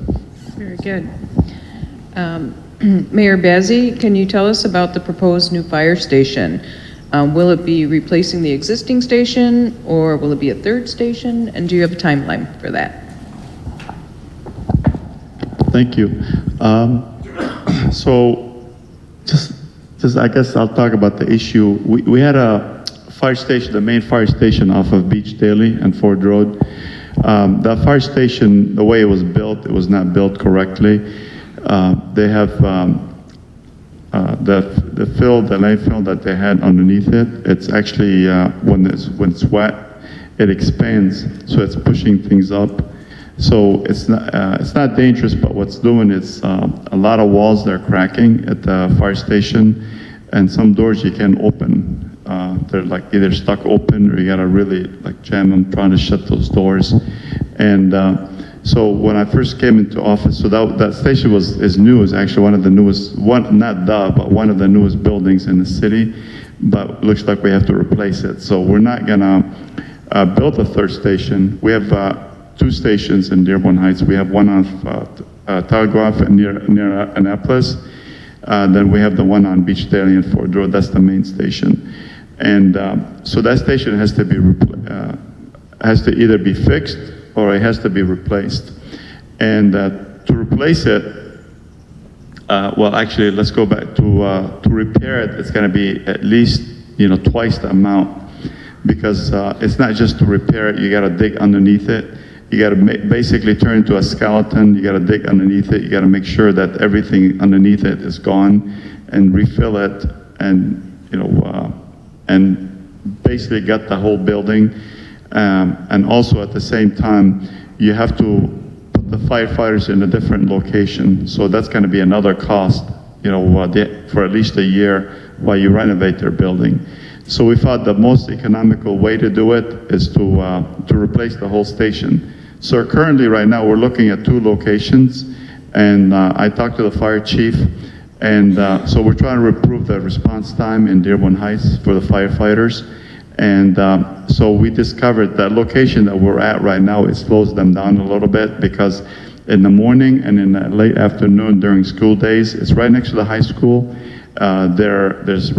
Very good. Mayor Bazzi, can you tell us about the proposed new fire station? Will it be replacing the existing station, or will it be a third station? And do you have a timeline for that? Thank you. So just I guess I'll talk about the issue. We had a fire station, the main fire station off of Beach Daily and Ford Road. That fire station, the way it was built, it was not built correctly. They have the lane fill that they had underneath it. It's actually when it's wet, it expands, so it's pushing things up. So it's not dangerous, but what's doing is a lot of walls they're cracking at the fire station, and some doors you can't open. They're like either stuck open, or you gotta really like jam them trying to shut those doors. And so when I first came into office, so that station is new. Is actually one of the newest, but one of the newest buildings in the city. But it looks like we have to replace it. So we're not gonna build a third station. We have 2 stations in Dearborn Heights. We have one on Telegraph and near Annapolis. Then we have the one on Beach Daily and Ford Road. That's the main station. And so that station has to either be fixed or it has to be replaced. And to replace it, well, actually, let's go back to repair it. It's going to be at least, you know, twice the amount, because it's not just to repair it. You got to dig underneath it. You got to basically turn into a skeleton. You got to dig underneath it. You got to make sure that everything underneath it is gone, and refill it, and you know, and basically get the whole building. And also at the same time, you have to put the firefighters in a different location. So that's going to be another cost, you know, for at least a year while you renovate their building. So we thought the most economical way to do it is to replace the whole station. So currently, right now, we're looking at 2 locations, and I talked to the fire chief, and so we're trying to improve the response time in Dearborn Heights for the firefighters. And so we discovered that location that we're at right now, it slows them down a little bit, because in the morning and in the late afternoon during school days, it's right next to the high school. There's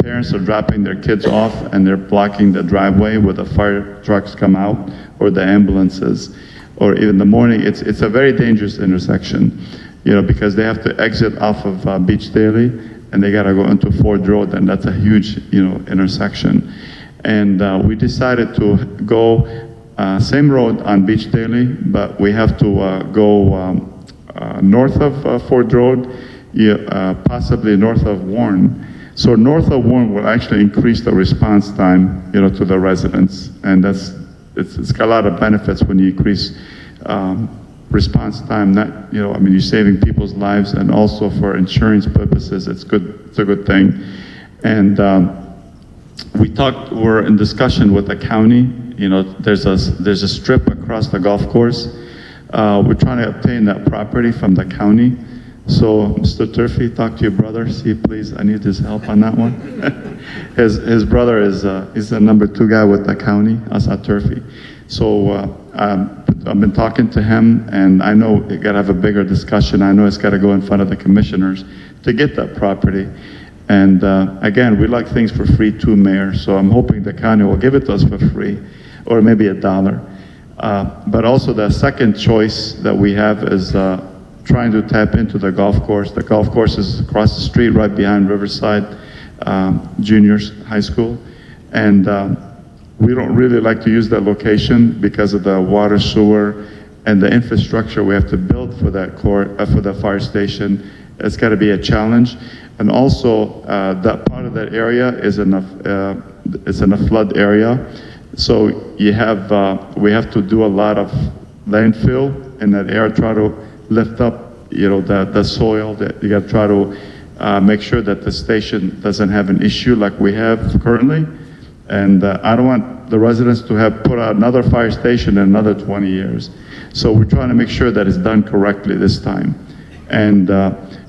parents are dropping their kids off, and they're blocking the driveway where the fire trucks come out, or the ambulances, or even in the morning. It's a very dangerous intersection, because they have to exit off of Beach Daily, and they gotta go into Ford Road, and that's a huge, intersection. And we decided to go same road on Beach Daily, but we have to go north of Ford Road, possibly north of Warren. So north of Warren will actually increase the response time, to the residents, and it's got a lot of benefits when you increase response time. Not, you're saving people's lives, and also for insurance purposes, it's good. It's a good thing. And we're in discussion with the county. There's a strip across the golf course. We're trying to obtain that property from the county. So, Mr. Turfy, talk to your brother. See, please, I need his help on that one. His brother is the number 2 guy with the county, Asa Turfy. So I've been talking to him, and I know we got to have a bigger discussion. I know it's got to go in front of the commissioners to get that property. And again, we like things for free too, Mayor. So I'm hoping the county will give it to us for free, or maybe $1. But also the second choice that we have is trying to tap into the golf course. The golf course is across the street, right behind Riverside Juniors High School. And we don't really like to use that location because of the water, sewer, and the infrastructure we have to build for that for the fire station. It's got to be a challenge. And also, that part of that area is in a flood area. So we have to do a lot of landfill in that area, try to lift up, the soil. That you got to try to make sure that the station doesn't have an issue like we have currently. And I don't want the residents to have put out another fire station in another 20 years. So we're trying to make sure that it's done correctly this time. And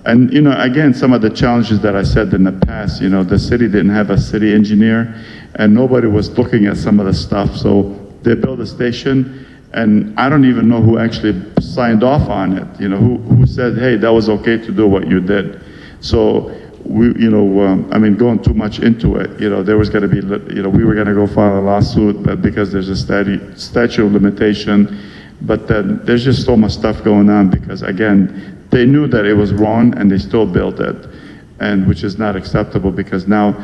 again, some of the challenges that I said in the past, the city didn't have a city engineer, and nobody was looking at some of the stuff. So they built a station, and I don't even know who actually signed off on it. Who said, hey, that was okay to do what you did. So we, going too much into it, there was going to be, we were going to go file a lawsuit, but because there's a statute of limitation, but then there's just so much stuff going on because, again, they knew that it was wrong and they still built it, and which is not acceptable because now,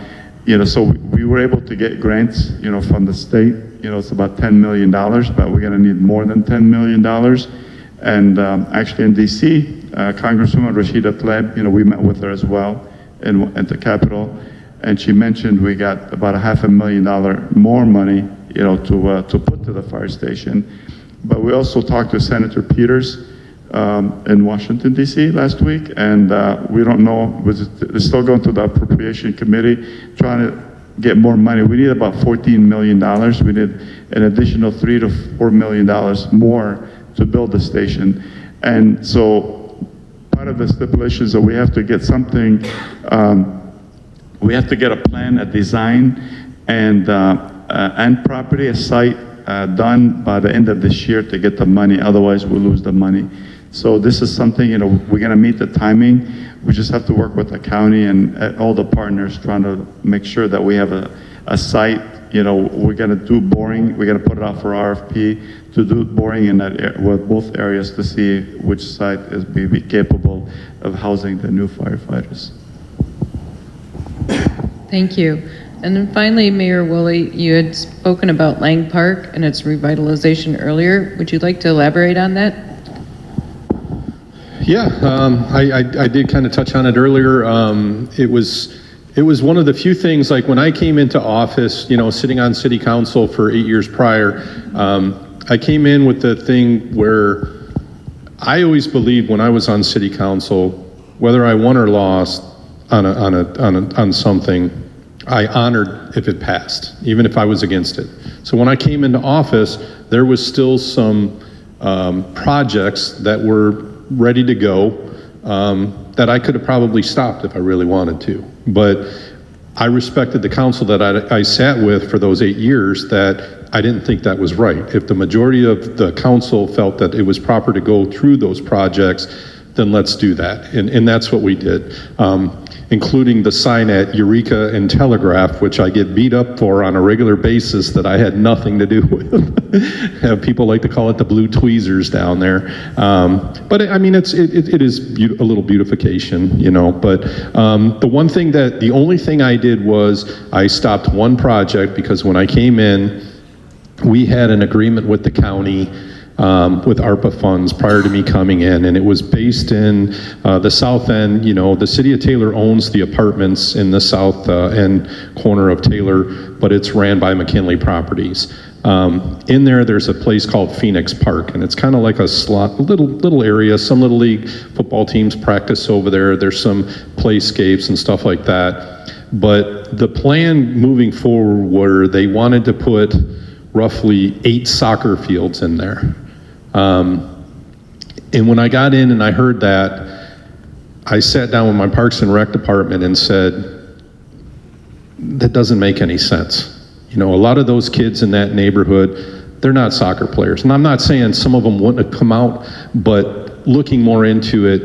so we were able to get grants, from the state, it's about $10 million, but we're going to need more than $10 million. And actually in DC, Congresswoman Rashida Tlaib, we met with her as well at the Capitol, and she mentioned we got about $500,000 more money, to put to the fire station. But we also talked to Senator Peters in Washington, D.C. last week, and we don't know, it's still going to the Appropriation Committee, trying to get more money. We need about $14 million. We need an additional $3 to $4 million more to build the station. And so part of the stipulations that we have to get something, we have to get a plan, a design, and property, a site done by the end of this year to get the money, otherwise we'll lose the money. So this is something, we're gonna meet the timing. We just have to work with the county and all the partners trying to make sure that we have a site. We're gonna do boring, we're gonna put it out for RFP to do boring in that with both areas to see which site is be capable of housing the new firefighters. Thank you. And then finally, Mayor Woolley, you had spoken about Lang Park and its revitalization earlier. Would you like to elaborate on that? Yeah, I did kind of touch on it earlier. It was one of the few things, like when I came into office, sitting on city council for 8 years prior, I came in with the thing where I always believed when I was on city council, whether I won or lost on something, I honored if it passed, even if I was against it. So when I came into office, there was still some projects that were ready to go that I could have probably stopped if I really wanted to. But I respected the council that I sat with for those 8 years, that I didn't think that was right. If the majority of the council felt that it was proper to go through those projects, then let's do that. And that's what we did, including the sign at Eureka and Telegraph, which I get beat up for on a regular basis that I had nothing to do with. People like to call it the blue tweezers down there. But I mean, it is a little beautification, you know. But the only thing I did was I stopped one project, because when I came in, we had an agreement with the county with ARPA funds prior to me coming in, and it was based in the south end. You know, the city of Taylor owns the apartments in the south end corner of Taylor, but it's ran by McKinley Properties. In there's a place called Phoenix Park, and it's kind of like a little area. Some little league football teams practice over there. There's some playscapes and stuff like that. But the plan moving forward were they wanted to put roughly 8 soccer fields in there. And when I got in and I heard that, I sat down with my Parks and Rec department and said, that doesn't make any sense. You know, a lot of those kids in that neighborhood, they're not soccer players. And I'm not saying some of them wouldn't have come out, but looking more into it,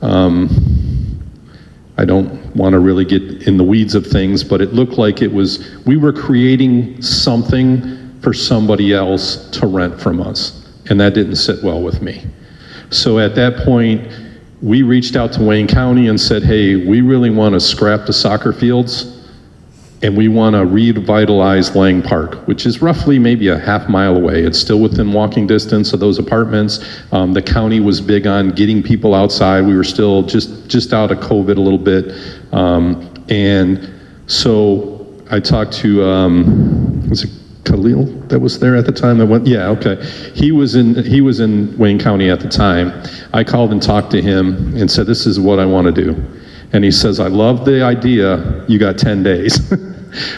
I don't want to really get in the weeds of things, but it looked like we were creating something for somebody else to rent from us. And that didn't sit well with me. So at that point, we reached out to Wayne County and said, hey, we really want to scrap the soccer fields, and we want to revitalize Lang Park, which is roughly maybe a half mile away. It's still within walking distance of those apartments. The county was big on getting people outside. We were still just out of COVID a little bit. And so I talked to, was it Khalil that was there at the time? Yeah, okay. He was in Wayne County at the time. I called and talked to him and said, this is what I want to do. And he says, I love the idea, you got 10 days.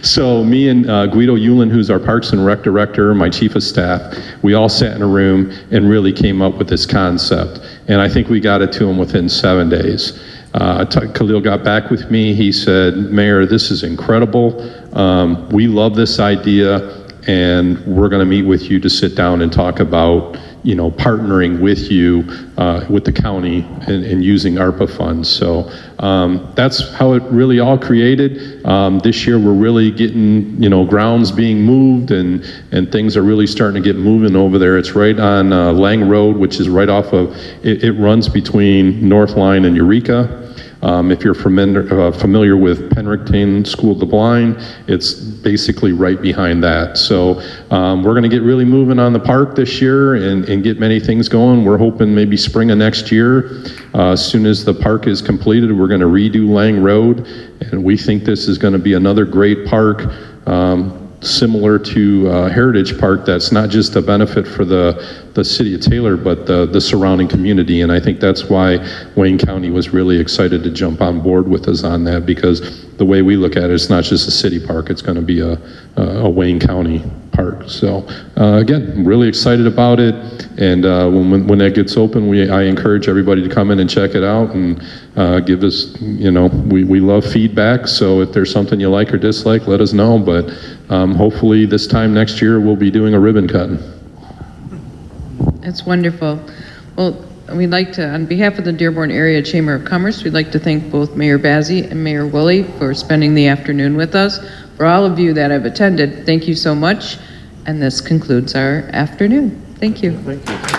So me and Guido Yulin, who's our Parks and Rec director, my chief of staff, we all sat in a room and really came up with this concept. And I think we got it to him within 7 days. Khalil got back with me. He said, Mayor, this is incredible. We love this idea, and we're going to meet with you to sit down and talk about, you know, partnering with you, with the county and using ARPA funds. So that's how it really all created. This year we're really getting, you know, grounds being moved, and things are really starting to get moving over there. It's right on Lang Road, which is right off of, it runs between North Line and Eureka. If you're familiar with Penricton School of the Blind, it's basically right behind that. So we're going to get really moving on the park this year and get many things going. We're hoping maybe spring of next year, as soon as the park is completed, we're going to redo Lang Road, and we think this is going to be another great park, similar to Heritage Park. That's not just a benefit for the city of Taylor, but the surrounding community. And I think that's why Wayne County was really excited to jump on board with us on that, because the way we look at it, it's not just a city park, it's going to be a Wayne County park. So again, really excited about it. And when that gets open, I encourage everybody to come in and check it out and give us, you know, we love feedback. So if there's something you like or dislike, let us know. But hopefully this time next year, we'll be doing a ribbon cutting. That's wonderful. Well, we'd like to, on behalf of the Dearborn Area Chamber of Commerce, we'd like to thank both Mayor Bazzi and Mayor Woolley for spending the afternoon with us. For all of you that have attended, thank you so much. And this concludes our afternoon. Thank you. Thank you.